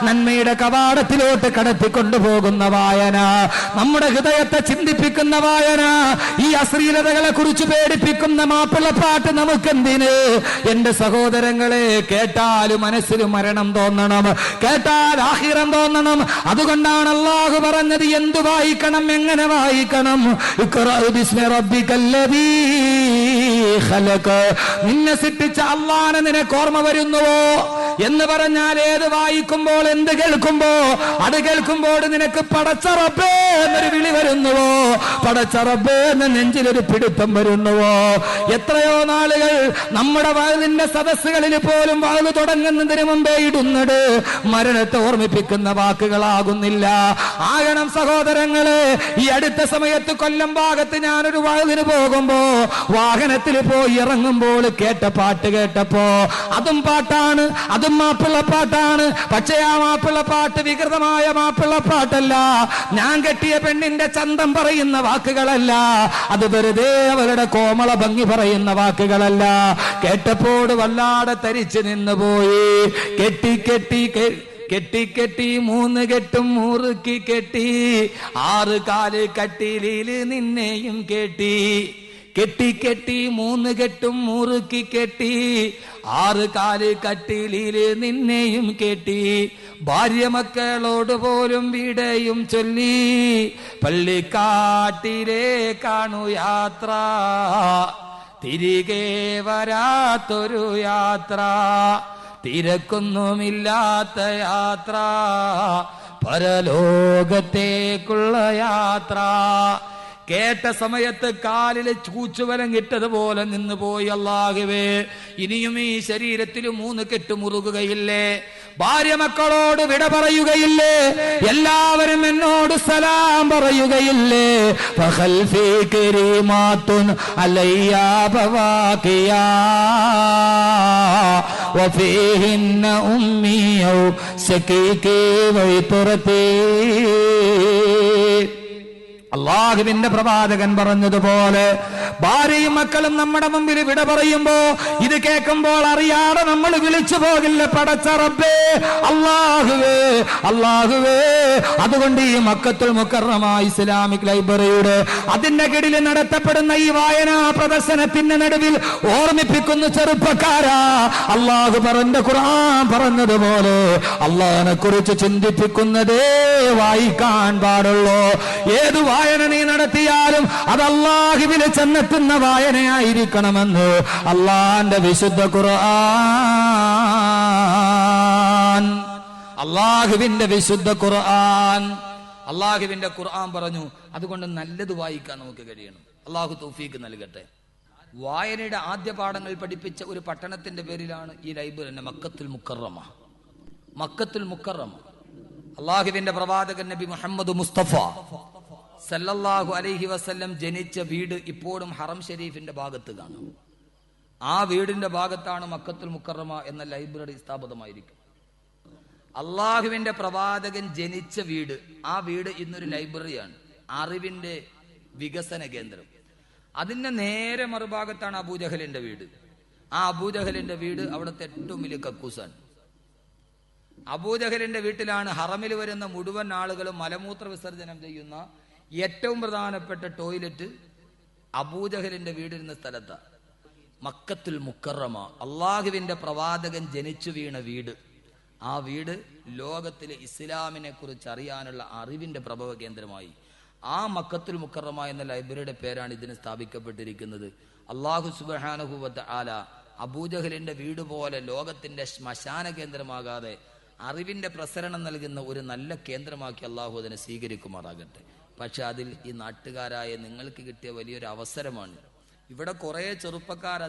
Speaker 1: നന്മയുടെ കവാടത്തിലോട്ട് കടത്തിക്കൊണ്ടുപോകുന്ന വായന, നമ്മുടെ ഹൃദയത്തെ ചിന്തിപ്പിക്കുന്ന വായന. ഈ അശ്ലീലതകളെ കുറിച്ച് പേടിപ്പിക്കുന്ന മാപ്പിളപ്പാട്ട് നമുക്കെന്തിന്? എന്റെ സഹോദരങ്ങളെ, കേട്ടാൽ മനസ്സിൽ മരണം തോന്നണം, കേട്ടാൽ ആഖിറം തോന്നണം. അതുകൊണ്ടാണ് അല്ലാഹു പറഞ്ഞത് എന്തു വായിക്കണം, എങ്ങനെ വായിക്കണം. നിന്നെ സൃഷ്ടിച്ച അല്ലാഹനെ നിനക്ക് ഓർമ്മ വരുന്നുവോ? എന്ന് പറഞ്ഞാൽ ഏത് വായിക്കുമ്പോൾ, എന്ത് കേൾക്കുമ്പോ, അത് കേൾക്കുമ്പോൾ നിനക്ക് പടച്ച റബ്ബേ എന്നൊരു വിളി വരുന്നുവോ, പടച്ച റബ്ബേ എന്ന നെഞ്ചിലൊരു പിടുത്തം വരുന്നുവോ? എത്രയോ നാളുകൾ നമ്മുടെ വയലിന്റെ സദസ്സുകളിൽ പോലും വാഴ് തുടങ്ങുന്നതിന് മുമ്പേ ഇടുന്നത് മരണത്തെ ഓർമ്മിപ്പിക്കുന്ന വാക്കുകളാകുന്നില്ല. ആകണം സഹോദരങ്ങളെ. ഈ അടുത്ത സമയത്ത് കൊല്ലം ഭാഗത്ത് ഞാനൊരു വാഴലിന് പോകുമ്പോ വാഹനത്തിൽ പോയി ഇറങ്ങുമ്പോൾ കേട്ട പാട്ട് കേട്ടപ്പോ, അതും പാട്ടാണ്, അതും മാപ്പിള പാട്ടാണ്. പക്ഷേ ആ മാപ്പിള പാട്ട് വികൃതമായ മാപ്പിള പാട്ടല്ല, ഞാൻ കെട്ടിയ പെണ്ണിന്റെ ചന്തം പറയുന്ന വാക്കുകളല്ല, അത് വെറുതെ അവരുടെ കോമള ഭംഗി പറയുന്ന വാക്കുകളല്ല. കേട്ടപ്പോൾ വല്ലാതെ തരിച്ചു നിന്നുപോയി. കെട്ടി കെട്ടി കെട്ടി കെട്ടി 3 കെട്ടും മുറുക്കി കെട്ടി, 6 കാല് കട്ടിലില് നിന്നെയും കെട്ടി. കെട്ടി കെട്ടി 3 കെട്ടും മുറുക്കി കെട്ടി, 6 കാല് കട്ടിലില് നിന്നെയും കെട്ടി. ഭാര്യ മക്കളോട് പോലും വിടയും ചൊല്ലി, പള്ളിക്കാട്ടിലേക്കാണു യാത്ര, തിരികെ വരാത്തൊരു യാത്ര, തിരക്കൊന്നുമില്ലാത്ത യാത്ര, പരലോകത്തേക്കുള്ള യാത്ര. കേട്ട സമയത്ത് കാലില് ചൂച്ചുവലം കിട്ടതുപോലെ നിന്നുപോയി. അല്ലാഹുവേ, ഇനിയും ഈ ശരീരത്തിൽ 3 കെട്ട് മുറുകുകയില്ലേ? ഭാര്യ മക്കളോട് വിട പറയുകയില്ലേ? എല്ലാവരും എന്നോട് സലാം പറയുകയില്ലേ? ഫഖൽഫി കരീമാത്തുൻ അലയ്യാ ബവാഖിയാ വഫീഹിന്ന ഉമ്മി ഔ സകീകി വൈതുറതി. അള്ളാഹുവിന്റെ പ്രവാചകൻ പറഞ്ഞതുപോലെ ഭാര്യയും മക്കളും നമ്മുടെ മുമ്പിൽ വിട പറയുമ്പോ ഇത് കേൾക്കുമ്പോൾ അറിയാതെ നമ്മൾ വിളിച്ചു പോകില്ല, പടച്ച റബ്ബേ, അല്ലാഹുവേ, അല്ലാഹുവേ. അതുകൊണ്ട് ഈ മക്കത്തുൽ മുക്കറമ ഇസ്ലാമിക് ലൈബ്രറിയുടെ അതിന്റെ കീഴിൽ നടത്തപ്പെടുന്ന ഈ വായനാ പ്രദർശനത്തിന്റെ നടുവിൽ ഓർമ്മിപ്പിക്കുന്ന ചെറുപ്പക്കാരാ, അള്ളാഹു പറഞ്ഞ ഖുർആൻ പറഞ്ഞതുപോലെ അള്ളാഹിനെ കുറിച്ച് ചിന്തിപ്പിക്കുന്നതേ വായിക്കാൻ പാടുള്ളൂ. ഏത് വായന നീ നടത്തിയാലും അത് അല്ലാഹുവിൽ ചെന്നെത്തുന്ന വായനയായിരിക്കണമെന്ന് അള്ളാന്റെ വിശുദ്ധ ഖുർആൻ, അള്ളാഹുവിന്റെ വിശുദ്ധ ഖുർആൻ, അള്ളാഹുവിന്റെ ഖുർആൻ പറഞ്ഞു. അതുകൊണ്ട് നല്ലത് വായിക്കാൻ നമുക്ക് കഴിയണം. അള്ളാഹു തൗഫീഖ് നൽകട്ടെ. വായനയുടെ ആദ്യ പാഠങ്ങൾ പഠിപ്പിച്ച ഒരു പട്ടണത്തിന്റെ പേരിലാണ് ഈ ലൈബ്രറി, മക്കത്തുൽ മുക്കറമ. മക്കത്തുൽ മുക്കറമ അള്ളാഹുവിന്റെ പ്രവാചകൻ നബി മുഹമ്മദ് മുസ്തഫ സല്ലല്ലാഹു അലൈഹി വസല്ലം ജനിച്ച വീട് ഇപ്പോഴും ഹറം ഷരീഫിന്റെ ഭാഗത്ത് കാണാം. ആ വീടിന്റെ ഭാഗത്താണ് മക്കത്തുൽ മുക്കറമ എന്ന ലൈബ്രറി സ്ഥാപിതമായിരിക്കും. അള്ളാഹുവിന്റെ പ്രവാചകൻ ജനിച്ച വീട്, ആ വീട് ഇന്നൊരു ലൈബ്രറിയാണ്, അറിവിന്റെ വികസന കേന്ദ്രം. അതിന്റെ നേരെ മറുഭാഗത്താണ് അബൂജഹലിന്റെ വീട്. ആ അബൂജഹലിന്റെ വീട് അവിടുത്തെ ഏറ്റവും വലിയ കക്കൂസാണ്. അബൂജഹലിന്റെ വീട്ടിലാണ് ഹറമിൽ വരുന്ന മുഴുവൻ ആളുകളും മലമൂത്ര വിസർജനം ചെയ്യുന്ന ഏറ്റവും പ്രധാനപ്പെട്ട ടോയ്ലറ്റ് അബൂജഹലിന്റെ വീടിരുന്ന സ്ഥലത്താണ്. മക്കത്തുൽ മുക്കറമ അള്ളാഹുവിന്റെ പ്രവാചകൻ ജനിച്ചു വീണ വീട്. ആ വീട് ലോകത്തിലെ ഇസ്ലാമിനെ കുറിച്ച് അറിയാനുള്ള അറിവിന്റെ പ്രഭവ കേന്ദ്രമായി. ആ മക്കത്തുൽ മുക്കറമ എന്ന ലൈബ്രറിയുടെ പേരാണ് ഇതിന് സ്ഥാപിക്കപ്പെട്ടിരിക്കുന്നത്. അള്ളാഹു സുബ്ഹാനഹു വ തആല അബൂജഹലിന്റെ വീട് പോലെ ലോകത്തിന്റെ ശ്മശാന കേന്ദ്രമാകാതെ അറിവിന്റെ പ്രസരണം നൽകുന്ന ഒരു നല്ല കേന്ദ്രമാക്കി അള്ളാഹു അതിനെ സ്വീകരിക്കുമാറാകട്ടെ. പക്ഷെ അതിൽ ഈ നാട്ടുകാരായ നിങ്ങൾക്ക് കിട്ടിയ വലിയൊരു അവസരമാണ്. ഇവിടെ കുറെ ചെറുപ്പക്കാർ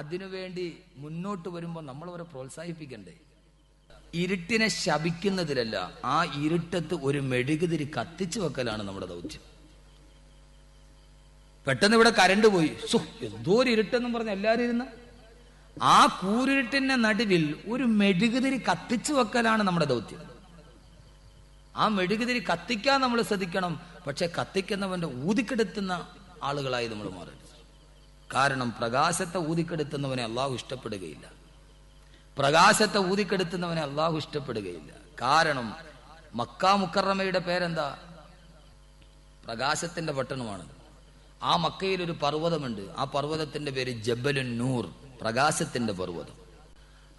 Speaker 1: അതിനുവേണ്ടി മുന്നോട്ട് വരുമ്പോൾ നമ്മൾ അവരെ പ്രോത്സാഹിപ്പിക്കണ്ടേ? ഇരുട്ടിനെ ശപിക്കുന്നതിലല്ല, ആ ഇരുട്ടത്ത് ഒരു മെഴുകുതിരി കത്തിച്ചു വെക്കലാണ് നമ്മുടെ ദൗത്യം. പെട്ടെന്ന് ഇവിടെ കരണ്ട് പോയി, എന്തോ ഒരു ഇരുട്ടെന്നും പറഞ്ഞ് എല്ലാവരും ഇരുന്ന ആ കൂരിരുട്ടിന്റെ നടുവിൽ ഒരു മെഴുകുതിരി കത്തിച്ചു വെക്കലാണ് നമ്മുടെ ദൗത്യം. ആ മെഴുകുതിരി കത്തിക്കാൻ നമ്മൾ ശ്രദ്ധിക്കണം. പക്ഷെ കത്തിക്കുന്നവന്റെ ഊതിക്കെടുത്തുന്ന ആളുകളായി നമ്മൾ മാറരുത്. കാരണം പ്രകാശത്തെ ഊതിക്കെടുത്തുന്നവനെ അള്ളാഹു ഇഷ്ടപ്പെടുകയില്ല. പ്രകാശത്തെ ഊതിക്കെടുത്തുന്നവനെ അള്ളാഹു ഇഷ്ടപ്പെടുകയില്ല. കാരണം മക്ക മുക്കറമയുടെ പേരെന്താ? പ്രകാശത്തിന്റെ പട്ടണമാണ്. ആ മക്കയിൽ ഒരു പർവ്വതമുണ്ട്. ആ പർവ്വതത്തിന്റെ പേര് ജബലുൻ നൂർ, പ്രകാശത്തിന്റെ പർവ്വതം.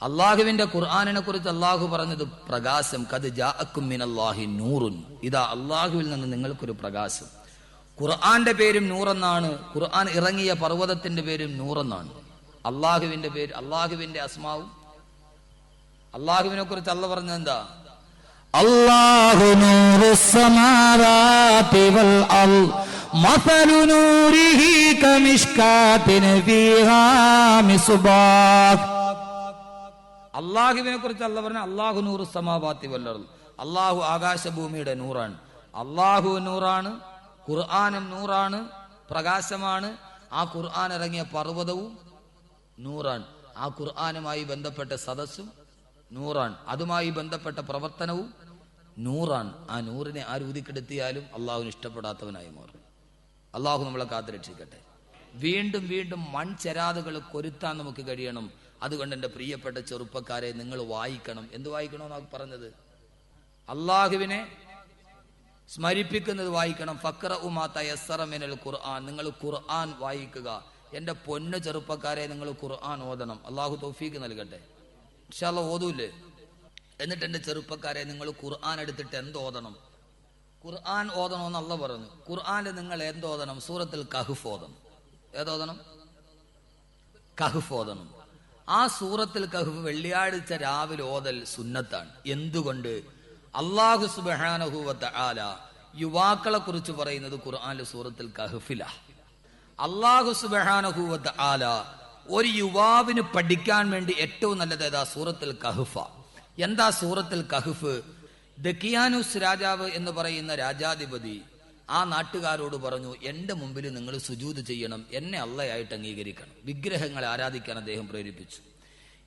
Speaker 1: അള്ളാഹുവിന്റെ ഖുർആനിനെ കുറിച്ച് അള്ളാഹു പറഞ്ഞത് പ്രകാശം, ഖദ് ജാഅക്കും മിനല്ലാഹി നൂറുൻ, ഇതാ അള്ളാഹുവിൽ നിന്ന് നിങ്ങൾക്കൊരു പ്രകാശം. ഖുർആന്റെ പേരും നൂറെന്നാണ്. ഖുർആൻ ഇറങ്ങിയ പർവ്വതത്തിന്റെ പേരും നൂറെന്നാണ്. അള്ളാഹുവിന്റെ പേര്, അള്ളാഹുവിന്റെ അസ്മാവും
Speaker 2: അള്ളാഹുവിനെ കുറിച്ച് അല്ല പറഞ്ഞത് എന്താ?
Speaker 1: അല്ലാഹു നൂറുസ് സമാവാതി വൽ അർദ് മസലു നൂരിഹി കമിഷ്കാത്തിൻ ഫീഹാ മിസ്ബാഹ്.
Speaker 2: അള്ളാഹുവിനെ കുറിച്ച് അല്ല പറഞ്ഞ അല്ലാഹു നൂറു സമാവാതി വൽ അർദ്. അള്ളാഹു ആകാശഭൂമിയുടെ നൂറാണ്. അള്ളാഹു നൂറാണ്, ഖുർആനും നൂറാണ്, പ്രകാശമാണ്. ആ ഖുർആൻ ഇറങ്ങിയ പർവ്വതവും നൂറാണ്. ആ ഖുർആനുമായി ബന്ധപ്പെട്ട സദസ്സും നൂറാണ്. അതുമായി ബന്ധപ്പെട്ട പ്രവർത്തനവും നൂറാണ്. ആ നൂറിനെ ആര് ഊതിക്കെടുത്തിയാലും അള്ളാഹുവിന് ഇഷ്ടപ്പെടാത്തവനായി മാറും. അള്ളാഹു നമ്മളെ കാത്തുരക്ഷിക്കട്ടെ. വീണ്ടും വീണ്ടും മൺചെരാതുകൾ കൊരുത്താൻ നമുക്ക് കഴിയണം. അതുകൊണ്ട് എൻ്റെ പ്രിയപ്പെട്ട ചെറുപ്പക്കാരെ, നിങ്ങൾ വായിക്കണം. എന്ത് വായിക്കണമെന്നാണ് പറഞ്ഞത്? അള്ളാഹുവിനെ സ്മരിപ്പിക്കുന്നത് വായിക്കണം. ഫഖ്റഉ മാ തയസ്സറ മിനൽ ഖുർആൻ. നിങ്ങൾ ഖുർആൻ വായിക്കുക. എൻ്റെ പൊന്നു ചെറുപ്പക്കാരെ, നിങ്ങൾ ഖുർആൻ ഓതണം. അള്ളാഹു തൗഫീഖ് നൽകട്ടെ. ഇൻഷാ അല്ലാഹ് ഓതൂല്ലേ? എന്നിട്ട് എൻ്റെ ചെറുപ്പക്കാരെ, നിങ്ങൾ ഖുർആൻ എടുത്തിട്ട് എന്തോതണം? ഖുർആൻ ഓതണമെന്ന് അള്ളാഹ് പറഞ്ഞു. ഖുർആനിൽ നിങ്ങൾ എന്തോതണം? സൂറത്തുൽ കഹ്ഫ് ഓതണം. ഏതോതണം? കഹ്ഫ് ഓതണം. ആ സൂറത്തുൽ കഹ്ഫ് വെള്ളിയാഴ്ച രാവിലെ ഓതൽ സുന്നത്താണ്. എന്തുകൊണ്ട്? അല്ലാഹു സുബ്ഹാനഹു വ തആല യുവാക്കളെ കുറിച്ച് പറയുന്നത് ഖുർആനിലെ സൂറത്തുൽ കഹ്ഫിലാ. അല്ലാഹു സുബ്ഹാനഹു വ തആല ഒരു യുവാവിന് പഠിക്കാൻ വേണ്ടി ഏറ്റവും നല്ലത് ഏതാ? സൂറത്തുൽ കഹ്ഫ. എന്താ സൂറത്തുൽ കഹ്ഫ്? ദക്കിയാനൂസ് രാജാവ് എന്ന് പറയുന്ന രാജാധിപതി ആ നാട്ടുകാരോട് പറഞ്ഞു, എന്റെ മുമ്പിൽ നിങ്ങൾ സുജൂദ് ചെയ്യണം, എന്നെ അള്ളയായിട്ട് അംഗീകരിക്കണം. വിഗ്രഹങ്ങളെ ആരാധിക്കാൻ അദ്ദേഹം പ്രേരിപ്പിച്ചു.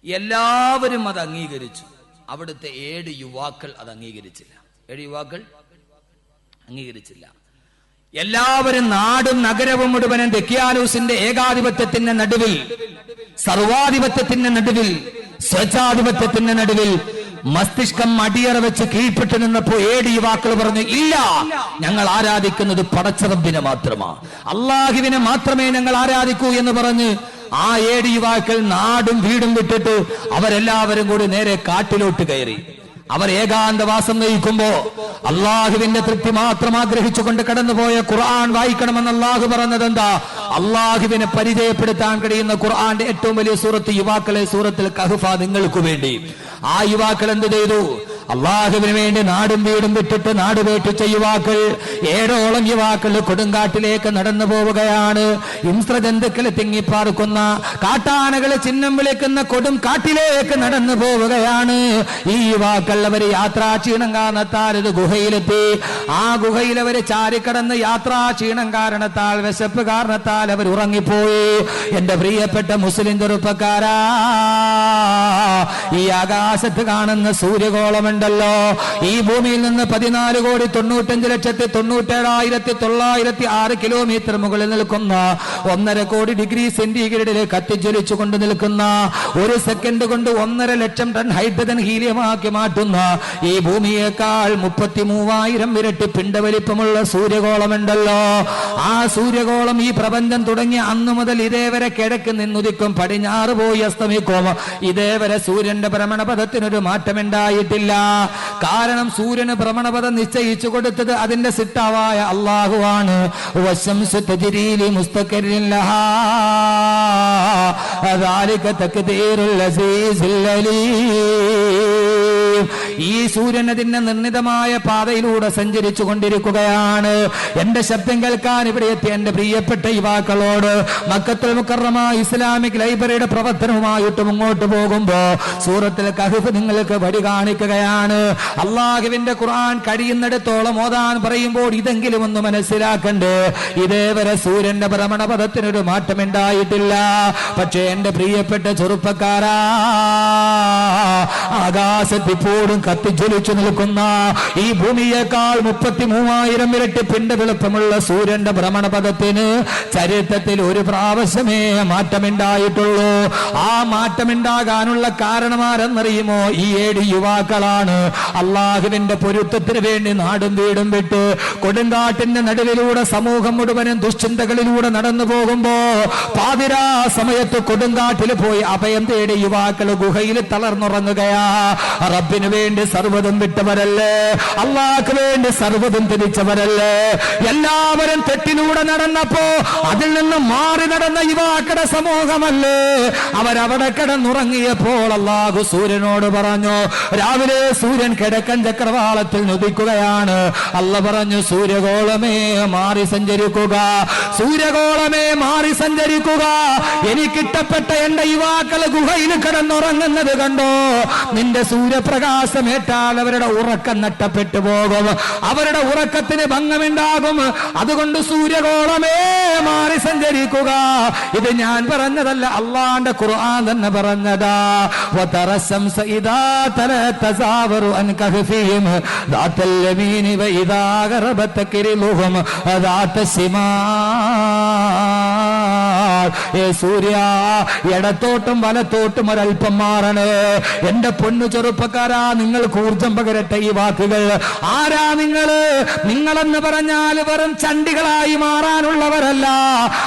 Speaker 2: എല്ലാവരും അത് അംഗീകരിച്ചു. അവിടുത്തെ 7 യുവാക്കൾ അത് അംഗീകരിച്ചില്ല. 7 യുവാക്കൾ അംഗീകരിച്ചില്ല. എല്ലാവരും നാടും നഗരവും മുഴുവനും ദക്കിയാനൂസിന്റെ ഏകാധിപത്യത്തിന്റെ നടുവിൽ, സർവാധിപത്യത്തിന്റെ നടുവിൽ, സ്വേച്ഛാധിപത്യത്തിന്റെ നടുവിൽ മസ്തിഷ്കം അടിയറ വെച്ച് കീഴ്പ്പെട്ടു നിന്നപ്പോ 7 യുവാക്കൾ പറഞ്ഞു, ഇല്ല, ഞങ്ങൾ ആരാധിക്കുന്നത് പടച്ചറബിനെ മാത്രമാണ്, അള്ളാഹുവിനെ മാത്രമേ ഞങ്ങൾ ആരാധിക്കൂ എന്ന് പറഞ്ഞ് ആ 7 യുവാക്കൾ നാടും വീടും വിട്ടിട്ട് അവരെല്ലാവരും കൂടി നേരെ കാട്ടിലോട്ട് കയറി. അവർ ഏകാന്തവാസം നയിക്കുമ്പോ അള്ളാഹുവിന്റെ തൃപ്തി മാത്രം ആഗ്രഹിച്ചുകൊണ്ട് കടന്നുപോയ ഖുർആൻ വായിക്കണമെന്ന് അള്ളാഹു പറഞ്ഞത് എന്താ? അള്ളാഹുവിനെ പരിചയപ്പെടുത്താൻ കഴിയുന്ന ഖുർആന്റെ ഏറ്റവും വലിയ സൂറത്ത് യുവാക്കളെ സൂറത്തുൽ കഹ്ഫ നിങ്ങൾക്ക് വേണ്ടി. ആ യുവാക്കൾ എന്ത് ചെയ്തു? അള്ളാഹുവിന് വേണ്ടി നാടും വീടും വിട്ടിട്ട് നാട് വേട്ടിച്ച യുവാക്കൾ, 7ഓളം യുവാക്കൾ കൊടുങ്കാട്ടിലേക്ക് നടന്നു പോവുകയാണ്. ഇന്ദ്രജന്തുക്കളെ തിങ്ങിപ്പാർക്കുന്ന, കാട്ടാനകളെ ചിഹ്നം വിളിക്കുന്ന കൊടും കാട്ടിലേക്ക് നടന്നു പോവുകയാണ് ഈ യുവാക്കൾ. അവര് യാത്രാ ക്ഷീണം കാരണത്താൽ ഒരു ഗുഹയിലെത്തി. ആ ഗുഹയിൽ അവര് ചാരിക്കടന്ന് യാത്രാ ക്ഷീണം കാരണത്താൽ, വിശപ്പ് കാരണത്താൽ അവർ ഉറങ്ങിപ്പോയി. എന്റെ പ്രിയപ്പെട്ട മുസ്ലിം ചെറുപ്പക്കാരാ, ഈ ആകാശത്ത് കാണുന്ന സൂര്യഗോളമുണ്ടല്ലോ, ഈ ഭൂമിയിൽ നിന്ന് 14,95,97,906 കിലോമീറ്റർ മുകളിൽ നിൽക്കുന്ന 1.5 കോടി ഡിഗ്രി സെന്റിഗ്രേഡിൽ കത്തിജ്വലിച്ചു കൊണ്ട് നിൽക്കുന്ന, 1 സെക്കൻഡ് കൊണ്ട് 1.5 ലക്ഷം ടൺ ഹൈഡ്രജൻ ഹീലിയമാക്കി മാറ്റുന്ന ഈ ഭൂമിയേക്കാൾ 33,000 ഇരട്ടി പിണ്ടവലിപ്പമുള്ള സൂര്യഗോളമുണ്ടല്ലോ. ആ സൂര്യഗോളം ഈ പ്രപഞ്ചം തുടങ്ങിയ അന്നു മുതൽ ഇതേവരെ കിഴക്ക് നിന്നുദിക്കും, പടിഞ്ഞാറ് പോയി അസ്തമിക്കും. ഇതേവരെ സൂര്യന്റെ ഭ്രമണപഥത്തിനൊരു മാറ്റമുണ്ടായിട്ടില്ല. കാരണം സൂര്യന് ഭ്രമണപഥം നിശ്ചയിച്ചു കൊടുത്തത് അതിന്റെ സിട്ടാവായ അള്ളാഹുവാണ്. വശംസു തജ്രീ ലിമുസ്തഖറിൻ ലഹാ ദാലിക തഖ്ദീറുൽ അസീസുൽ അലീം. ഈ സൂര്യൻ അതിന്റെ നിർണിതമായ പാതയിലൂടെ സഞ്ചരിച്ചു കൊണ്ടിരിക്കുകയാണ്. എന്റെ ശബ്ദം കേൾക്കാൻ ഇവിടെ എത്തിയ എന്റെ പ്രിയപ്പെട്ട യുവാക്കളോട്, മക്കത്തുൽ മുക്കറമ ഇസ്ലാമിക് ലൈബ്രറിയുടെ പ്രവർത്തനവുമായിട്ട് മുന്നോട്ട് പോകുമ്പോ സൂറത്തുൽ കഹ്ഫ് നിങ്ങൾക്ക് വഴി കാണിക്കുകയാണ്. അള്ളാഹുവിന്റെ ഖുർആൻ കഴിയുന്നിടത്തോളം ഓതാൻ പറയുമ്പോൾ ഇതെങ്കിലും ഒന്ന് മനസ്സിലാക്കണ്ടേ. ഇതേവരെ സൂര്യന്റെ ഭ്രമണപഥത്തിനൊരു മാറ്റമുണ്ടായിട്ടില്ല. പക്ഷേ എന്റെ പ്രിയപ്പെട്ട ചെറുപ്പക്കാരാ, ആകാശത്ത് ഇപ്പോഴും കത്തിജ്വലിച്ചു നിൽക്കുന്ന ഈ ഭൂമിയേക്കാൾ 33,000 ഇരട്ടി പിണ്ട വലുപ്പമുള്ള സൂര്യന്റെ ഭ്രമണപഥത്തിന് ചരിത്രത്തിൽ ഒരു പ്രാവശ്യമേ മാറ്റമുണ്ടായിട്ടുള്ളൂ. ആ മാറ്റമുണ്ടാകാനുള്ള കാരണമാരെന്നറിയുമോ? ഈ 7 യുവാക്കളാണ്. അള്ളാഹുവിന്റെ പൊരുത്തത്തിന് വേണ്ടി നാടും വീടും വിട്ട് കൊടുങ്കാട്ടിന്റെ നടുവിലൂടെ സമൂഹം മുഴുവനും ദുശ്ചിന്തകളിലൂടെ നടന്നു പോകുമ്പോ പാതിരാ സമയത്ത് കൊടുങ്കാട്ടിൽ പോയി അഭയം തേടി യുവാക്കൾ ഗുഹയിൽ തളർന്നുറങ്ങുകയാ. റബ്ബിന് വേണ്ടി
Speaker 1: വേണ്ടി സർവ്വതും വിട്ടവരല്ലേ, അള്ളാഹ്ക്ക് വേണ്ടി സർവ്വതും തിരിച്ചവരല്ലേ. എല്ലാവരും തെറ്റിലൂടെ നടന്നപ്പോ അതിൽ നിന്ന് മാറി നടന്ന യുവാക്കളുടെ സമൂഹമല്ലേ, അവരവിടെ കിടന്നുറങ്ങിയപ്പോൾ അള്ളാഹു സൂര്യനോട് പറഞ്ഞു, രാവിലെ സൂര്യൻ കിഴക്കൻ ചക്രവാളത്തിൽ ഉദിക്കുകയാണ്. അല്ല പറഞ്ഞു, സൂര്യഗോളമേ മാറി സഞ്ചരിക്കുക, സൂര്യഗോളമേ മാറി സഞ്ചരിക്കുക. എനിക്കിഷ്ടപ്പെട്ട എന്റെ യുവാക്കള് ഗുഹയിൽ കിടന്നുറങ്ങുന്നത് കണ്ടോ? നിന്റെ സൂര്യപ്രകാശമേറ്റാൽ അവരുടെ ഉറക്കം നഷ്ടപ്പെട്ടു പോകും, അവരുടെ ഉറക്കത്തിന് ഭംഗമുണ്ടാകും. അതുകൊണ്ട് സൂര്യഗോളമേ മാറി സഞ്ചരിക്കുക. ഇത് ഞാൻ പറഞ്ഞതല്ല, അള്ളാന്റെ ഖുർആൻ തന്നെ പറഞ്ഞതാ. വതറശംസ ഇദാ തലതസാവറു അൻ കഹ്ഫിഹിം ദാതൽ യമീനി വഇദാ ഗറബത കിരിലുഹും ദാത സിമാൽ. ഏ സൂര്യ, ഇടത്തോട്ടും വലത്തോട്ടും ഒരൽപ്പം മാറണേ. എന്റെ പൊന്നു ചെറുപ്പക്കാരാ, നിങ്ങൾക്ക് ഊർജം പകരട്ടെ ഈ വാക്കുകൾ. ആരാ നിങ്ങള്? നിങ്ങളെന്ന് പറഞ്ഞാൽ വെറും ചണ്ടികളായി മാറാനുള്ളവരല്ല.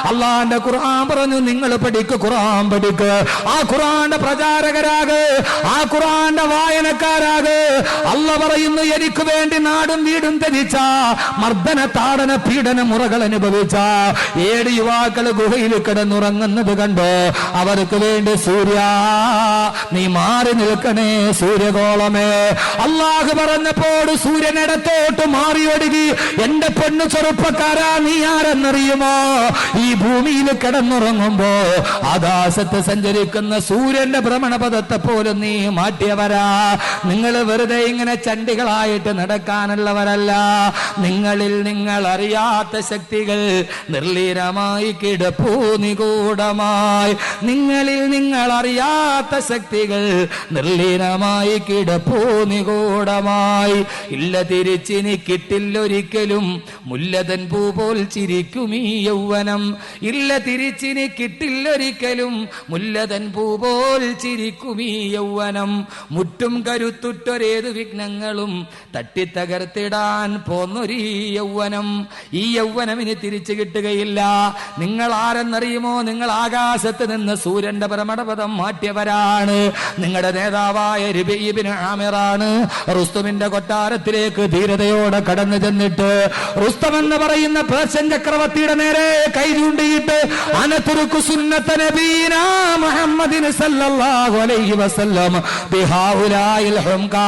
Speaker 1: അള്ളാന്റെ ഖുർആൻ പറഞ്ഞു, നിങ്ങൾ പഠിക്ക്, ഖുർആൻ പഠിക്ക്. ആ ഖുർആന്റെ പ്രചാരകരാക്, ആ ഖുർആന്റെ വായനക്കാരാക്. അള്ള പറയുന്നു, എനിക്ക് വേണ്ടി നാടും വീടും ധരിച്ച, മർദ്ദന താടന പീഡന മുറകൾ അനുഭവിച്ച 7 യുവാക്കൾ ഗുഹയിൽ കിടന്നുറങ്ങുന്നത് കണ്ടോ? അവർക്ക് വേണ്ടി സൂര്യ നീ മാറി നിൽക്കണേ, സൂര്യഗോളമേ. അള്ളാഹു പറഞ്ഞപ്പോൾ സൂര്യൻ ഇടത്തോട്ട് മാറിയൊടുങ്ങി. എന്റെ പൊന്നു ചെറുപ്പക്കാരാ, നീ ആരെന്നറിയുമോ? ഈ ഭൂമിയിൽ കിടന്നുറങ്ങുമ്പോ ആകാശത്ത് സഞ്ചരിക്കുന്ന സൂര്യന്റെ ഭ്രമണപഥത്തെ പോലും നീ മാറ്റിയവരാ. നിങ്ങൾ വെറുതെ ഇങ്ങനെ ചണ്ടികളായിട്ട് നടക്കാനുള്ളവരല്ല. നിങ്ങളിൽ നിങ്ങൾ അറിയാത്ത ശക്തികൾ നിർലീനമായി കിടപ്പൂ നിഗൂഢമായി. നിങ്ങളിൽ നിങ്ങൾ അറിയാത്ത ശക്തികൾ നിർലീനമായി കിടപ്പൂ നിഗൂഢമായി. ഇല്ല, തിരിച്ചിനി കിട്ടില്ലൊരിക്കലും മുല്ലതൻ പൂ പോൽ ചിരിക്കും ഈ യൗവനം. ഇല്ല, തിരിച്ചിനി കിട്ടില്ലൊരിക്കലും മുല്ലതൻ പൂ പോൽ ചിരിക്കും ഈ യൗവനം. മുറ്റും കരുത്തുറ്റൊരേതു വിഘ്നങ്ങളും തട്ടിത്തകർത്തിടാൻ പോന്നൊരീ യൗവനം. ഈ യൗവനം ഇനി തിരിച്ചു കിട്ടുകയില്ല. നിങ്ങൾ ആരെന്നറിയുമോ? നിങ്ങൾ ആകാശത്ത് നിന്ന് സൂര്യന്റെ ഭ്രമണപഥം മാറ്റിയവരാണ്. നിങ്ങളുടെ നേതാവായ രബീ ഇബ്നു ആമിറാണ് റുസ്തുമിന്റെ കൊട്ടാരത്തിലേക്ക് ധീരതയോടെ കടന്നു ചെന്നിട്ട് റുസ്തം എന്ന് പറയുന്ന പേർഷ്യൻ ചക്രവർത്തിയുടെ നേരെ കൈ ചൂണ്ടിയിട്ട് അനതുറുക്കു സുന്നത നബീനാ മുഹമ്മദിൻ സല്ലല്ലാഹു അലൈഹി വസല്ലം ബിഹൗലായിൽ ഹുംകാ.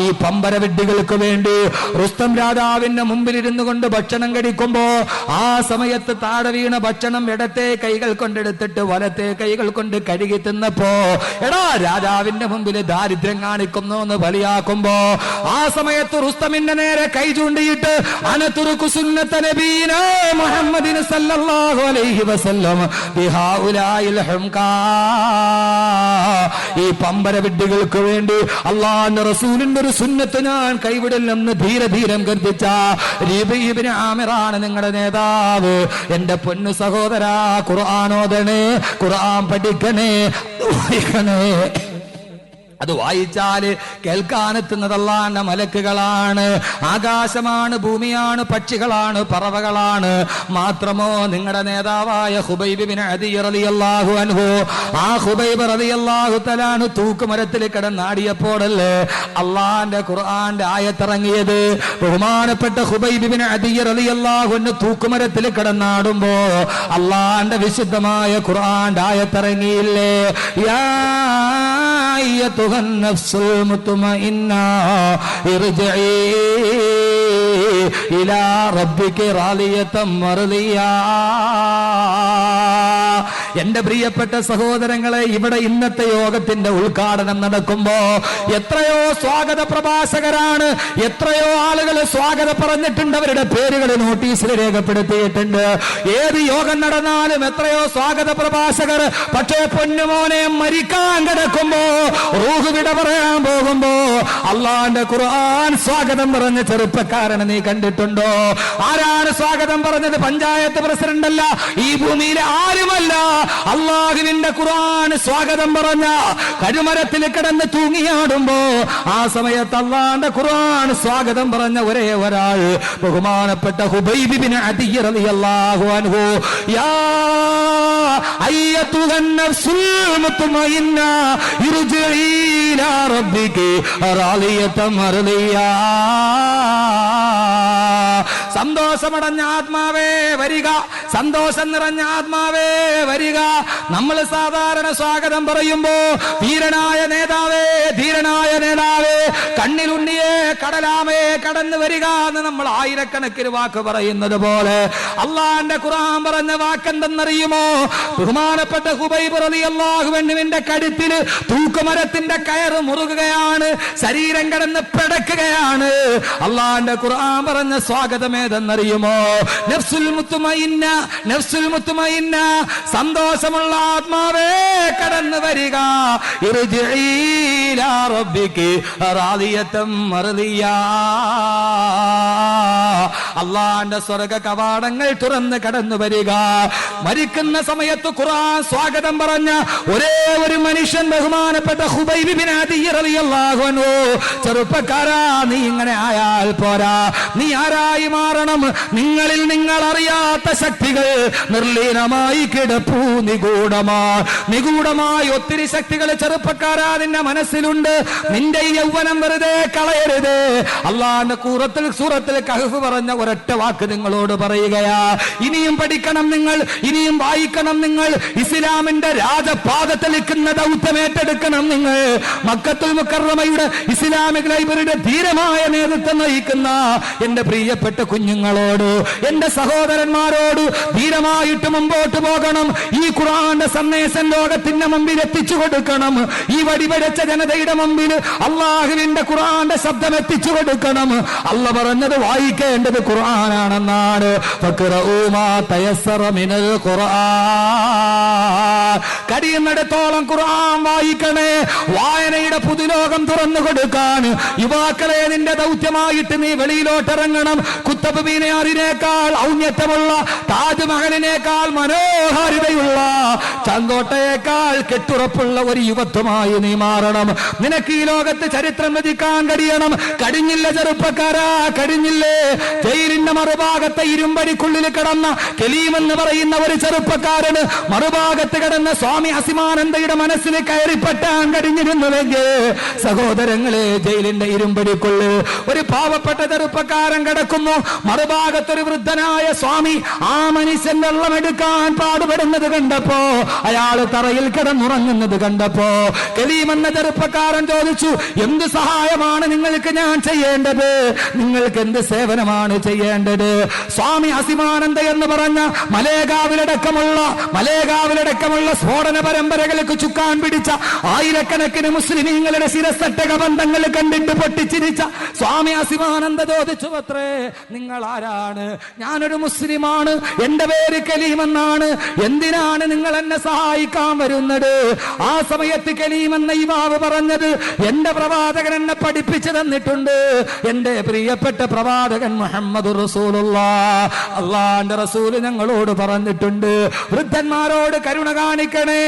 Speaker 1: ഈ പമ്പര വിഡ്ഢികൾക്ക് വേണ്ടി റുസ്തം രാജാവിന്റെ മുമ്പിൽ ഇരുന്നു കൊണ്ട് ഭക്ഷണം കഴിക്കുമ്പോ ആ സമയത്ത് താഴെ വീണ ഭക്ഷണം ഇടത്തെ കൈകൾ കൊണ്ടെടുത്തിട്ട് വലത്തെ കൈകൾ കൊണ്ട് കഴുകി തിന്നപ്പോ, എടാ രാജാവിന്റെ മുമ്പിൽ ദാരിദ്ര്യം കാണിക്കുന്നു എന്ന് ബലിയാക്കുമ്പോ ആ സമയത്ത് റുസ്തമിന്റെ നേരെ കൈ ചൂണ്ടിയിട്ട് അനതുറുക്കു സുന്നത നബീനാ മുഹമ്മദിൻ സല്ലല്ലാഹു അലൈഹി വസല്ലം ബിഹൗലായിൽ ഹുംകാ. ഈ പമ്പര വിഡ്ഢികൾക്ക് വേണ്ടി അള്ളാഹുവിന്റെ റസൂലിന്റെ ഒരു സുന്നത്ത് ഞാൻ കൈവിടില്ലെന്ന് ധീരം ഗർജിച്ച രബീ ഇബ്നു ആമിറാണ് നിങ്ങളുടെ നേതാവ്. എന്റെ പൊന്നു സഹോദരാ, ഖുർആൻ ഓതണേ, ഖുർആൻ പഠിക്കണേ, അത് വായിച്ചാല് കേൾക്കാനെത്തുന്നത് അല്ലാഹുവിന്റെ മലക്കുകളാണ്, ആകാശമാണ്, ഭൂമിയാണ്, പക്ഷികളാണ്, പറവകളാണ്. മാത്രമോ നിങ്ങളുടെ നേതാവായ ഖുബൈബ് ഇബ്നു അദി റളിയല്ലാഹു അൻഹു, ആ ഖുബൈബ് റളിയല്ലാഹു തആല അൻഹു തൂക്കുമരത്തിൽ കിടന്നാടിയപ്പോഴല്ലേ അള്ളാഹുവിന്റെ ഖുർആന്റെ ആയത്തിറങ്ങിയത്. ബഹുമാനപ്പെട്ട ഖുബൈബ് ഇബ്നു അദി റളിയല്ലാഹു അൻഹു തൂക്കുമരത്തിൽ കിടന്നാടുമ്പോ അള്ളാഹുവിന്റെ വിശുദ്ധമായ ഖുർആന്റെ ആയത്തിറങ്ങിയില്ലേ? യാ നഫ്സുൽ മുത്മഇന്ന ഇർജിഇ ഇലാ റബ്ബിക റാളിയതൻ മർദിയാ. എന്റെ പ്രിയപ്പെട്ട സഹോദരങ്ങളെ, ഇവിടെ ഇന്നത്തെ യോഗത്തിന്റെ ഉദ്ഘാടനം നടക്കുമ്പോ എത്രയോ സ്വാഗത പ്രഭാഷകരാണ്, എത്രയോ ആളുകൾ സ്വാഗതം പറഞ്ഞിട്ടുണ്ട്, അവരുടെ പേരുകൾ നോട്ടീസിൽ രേഖപ്പെടുത്തിയിട്ടുണ്ട്. ഏത് യോഗം നടന്നാലും എത്രയോ സ്വാഗത പ്രഭാഷകർ. പക്ഷേ പൊന്നുമോനെ, മരിക്കാൻ കിടക്കുമ്പോ, റൂഹ് വിട പറയാൻ പോകുമ്പോ അള്ളാന്റെ ഖുർആൻ സ്വാഗതം പറഞ്ഞ ചെറുപ്പക്കാരനെ നീ കണ്ടിട്ടുണ്ടോ? ആരാണ് സ്വാഗതം പറഞ്ഞത്? പഞ്ചായത്ത് പ്രസിഡന്റ് അല്ല, ഈ ഭൂമിയിലെ ആരുമല്ല. അള്ളാഹുവിന്റെ ഖുർആൻ സ്വാഗതം പറഞ്ഞ കരുമരത്തിൽ കിടന്ന് തൂങ്ങിയാടുമ്പോ ആ സമയത്ത് അള്ളാന്റെ ഖുർആൻ സ്വാഗതം പറഞ്ഞ ഒരേ ഒരാൾ ബഹുമാനപ്പെട്ട ഖുബൈബ് ഇബ്നു അദി റളിയല്ലാഹു അൻഹു. യാ അയ്യതുഹൻ നഫ്സുൽ മുത്മഇന്ന ഇർജിഇ ഇലാ റബ്ബികി റാളിയതൻ മർദിയാ. സന്തോഷമടഞ്ഞ ആത്മാവേ വരിക, സന്തോഷം നിറഞ്ഞ ആത്മാവേ വരിക. നമ്മൾ സാധാരണ സ്വാഗതം പറയുമ്പോ ധീരനായ നേതാവേ, ധീരനായ നേതാവേ, കണ്ണിലുണ്ണിയേ, കടലാമേ കടന്നു വരിക എന്ന് നമ്മൾ ആയിരക്കണക്കിന് വാക്ക് പറയുന്നത് പോലെ അള്ളാന്റെ ഖുർആൻ പറഞ്ഞ വാക്കെന്തെന്നറിയുമോ? ബഹുമാനപ്പെട്ട ഹുബൈബ് റളിയല്ലാഹു അൻഹുവിന്റെ കഴുത്തിൽ തൂക്കുമരത്തിന്റെ കയറ് മുറുകുകയാണ്, ശരീരം കിടന്ന് പിടക്കുകയാണ്. അള്ളാന്റെ ഖുർആൻ പറഞ്ഞ സ്വാഗതം ഏതെന്നറിയുമോ? നഫ്സുൽ മുത്മഇന്ന, നഫ്സുൽ മുത്മഇന്ന, സന്തോഷമുള്ള ആത്മാവേ കടന്നു വരിക. ഇർജിഇ ഇലാ റബ്ബികി റാളിയതൻ മർദിയാ. അള്ളാന്റെ സ്വർഗ കവാടങ്ങൾ തുറന്ന് കടന്നു വരിക. മരിക്കുന്ന സമയത്ത് ഖുർആൻ സ്വാഗതം പറഞ്ഞ ഒരേ ഒരു മനുഷ്യൻ ബഹുമാനപ്പെട്ട ഹുബൈബ് ബിൻ അദി റളിയല്ലാഹു അൻഹു. ചെറുപ്പക്കാരാ, നീ ഇങ്ങനെ ആയാൽ പോരാ, നീ ആരായി മാറണം? നിങ്ങളിൽ നിങ്ങൾ അറിയാത്ത ശക്തികൾ നിർലീനമായി കിടപ്പൂ, നിഗൂഢമായി ഒത്തിരി ശക്തികൾ ചെറുപ്പക്കാരാ നിന്റെ മനസ്സിലുണ്ട്. നിന്റെ ഈ യൗവനം വെറുതെ കളയരുത്. അള്ളാന്റെ സൂറത്തിൽ കഹ്ഫ് പറഞ്ഞ ഒരൊറ്റ വാക്ക് നിങ്ങളോട് പറയുകയാ. ഇനിയും പഠിക്കണം നിങ്ങൾ, ഇനിയും വായിക്കണം നിങ്ങൾ. ഇസ്ലാമിന്റെ രാജപാദത്തിൽ നിൽക്കുന്ന ദൗത്യം ഏറ്റെടുക്കണം നിങ്ങൾ. മക്കത്തുൽ മുക്കറമയുടെ ഇസ്ലാമിക് ലൈബ്രറിയുടെ ധീരമായ നേതൃത്വം നയിക്കുന്ന എന്റെ പ്രിയപ്പെട്ട കുഞ്ഞുങ്ങളോട്, എന്റെ സഹോദരന്മാരോട് ധീരമായിട്ട് മുമ്പോട്ട് പോകണം. ഈ ഖുർആന്റെ സന്ദേശം ലോകത്തിന്റെ മുമ്പിൽ എത്തിച്ചു കൊടുക്കണം. ഈ വടിവെച്ച ജനതയുടെ മുമ്പിൽ അള്ളാഹുവിന്റെ ഖുർആന്റെ ശബ്ദം എത്തിച്ചു കൊടുക്കണം. അല്ല പറഞ്ഞത് വായിക്കേണ്ടത് ഖുർആനാണെന്നാണ്. ഫഖറഊ മാ തയസ്സറ മിനൽ ഖുർആൻ. കഴിയുന്നിടത്തോളം ഖുർആൻ വായിക്കണേ. വായനയുടെ പുതുലോകം തുറന്നു കൊടുക്കാൻ യുവാക്കളെ നിന്റെ ദൗത്യമായിട്ട് നീ വെളിയിലോട്ടിറങ്ങണം. കുത്തബ് മീനാറിനേക്കാൾ ഔന്നത്യമുള്ള, താജ്മഹലിനേക്കാൾ മനോഹാരിതയുള്ള, ചങ്കോട്ടയേക്കാൾ കെട്ടുറപ്പുള്ള ഒരു യുവത്വമായി നീ മാറണം. നിനക്ക് ഈ ലോകത്ത് ചരിത്രം രചിക്കാൻ കഴിയണം. കഴിഞ്ഞില്ല ചെറുപ്പക്കാരാ, കഴിഞ്ഞില്ലേ? ജയിലിന്റെ മറുഭാഗത്തെ ഇരുമ്പടിക്കുള്ളിൽ കിടന്ന കലീം എന്ന് പറയുന്ന ഒരു ചെറുപ്പക്കാരന് മറുഭാഗത്ത് കിടന്ന സ്വാമി അസിമാനന്ദയുടെ മനസ്സിൽ കയറിപ്പെട്ടാൻ കഴിഞ്ഞിരുന്നുവെങ്കിൽ സഹോദരങ്ങളെ, ജയിലിന്റെ ഇരുമ്പടിക്കുള്ളിൽ ഒരു പാവപ്പെട്ട ചെറുപ്പക്കാരൻ കിടക്കുന്നു. മറുഭാഗത്തൊരു വൃദ്ധനായ സ്വാമി ആ മനുഷ്യൻ വെള്ളമെടുക്കാൻ പാടുപെടുന്നത് കണ്ടപ്പോ, അയാള് തറയിൽ കിടന്നുറങ്ങുന്നത് കണ്ടപ്പോ കലീം എന്ന ചെറുപ്പക്കാരൻ ചോദിച്ചു, എന്ത് സഹായമാണ് നിങ്ങൾക്ക് ഞാൻ ചെയ്യേണ്ടത്? നിങ്ങൾക്ക് എന്ത് സേവനമാണ് ചെയ്യേണ്ടത്? സ്വാമി അസിമാനന്ദ എന്ന് പറഞ്ഞ മലേഗാവിലടക്കമുള്ള സ്ഫോടന പരമ്പരകൾക്ക് ചുക്കാൻ പിടിച്ച ആയിരക്കണക്കിന് മുസ്ലിമീങ്ങളുടെ ശിരസ്സട്ടക ബന്ധങ്ങൾ കണ്ടിട്ട് പൊട്ടിച്ചിരിച്ച സ്വാമി അസിമാനന്ദ ചോദിച്ചു, അത്രേ നിങ്ങൾ ആരാണ്? ഞാനൊരു മുസ്ലിമാണ്, എന്റെ പേര് കലീം എന്നാണ്. എന്തിനാണ് നിങ്ങൾ എന്നെ സഹായിക്കാൻ വരുന്നത്? ആ സമയത്ത് കലീം എന്ന യുവാവ് പറഞ്ഞത്, എന്റെ പ്രവാചകൻ എന്നെ പഠിപ്പിച്ചു തന്നിട്ടുണ്ട്. എന്റെ പ്രിയപ്പെട്ട പ്രവാചകൻ മുഹമ്മദുർ റസൂലുള്ളാഹ്, അള്ളാന്റെ റസൂൽ ഞങ്ങളോട് പറഞ്ഞിട്ടുണ്ട്, വൃദ്ധന്മാരോട് കരുണ കാണിക്കണേ,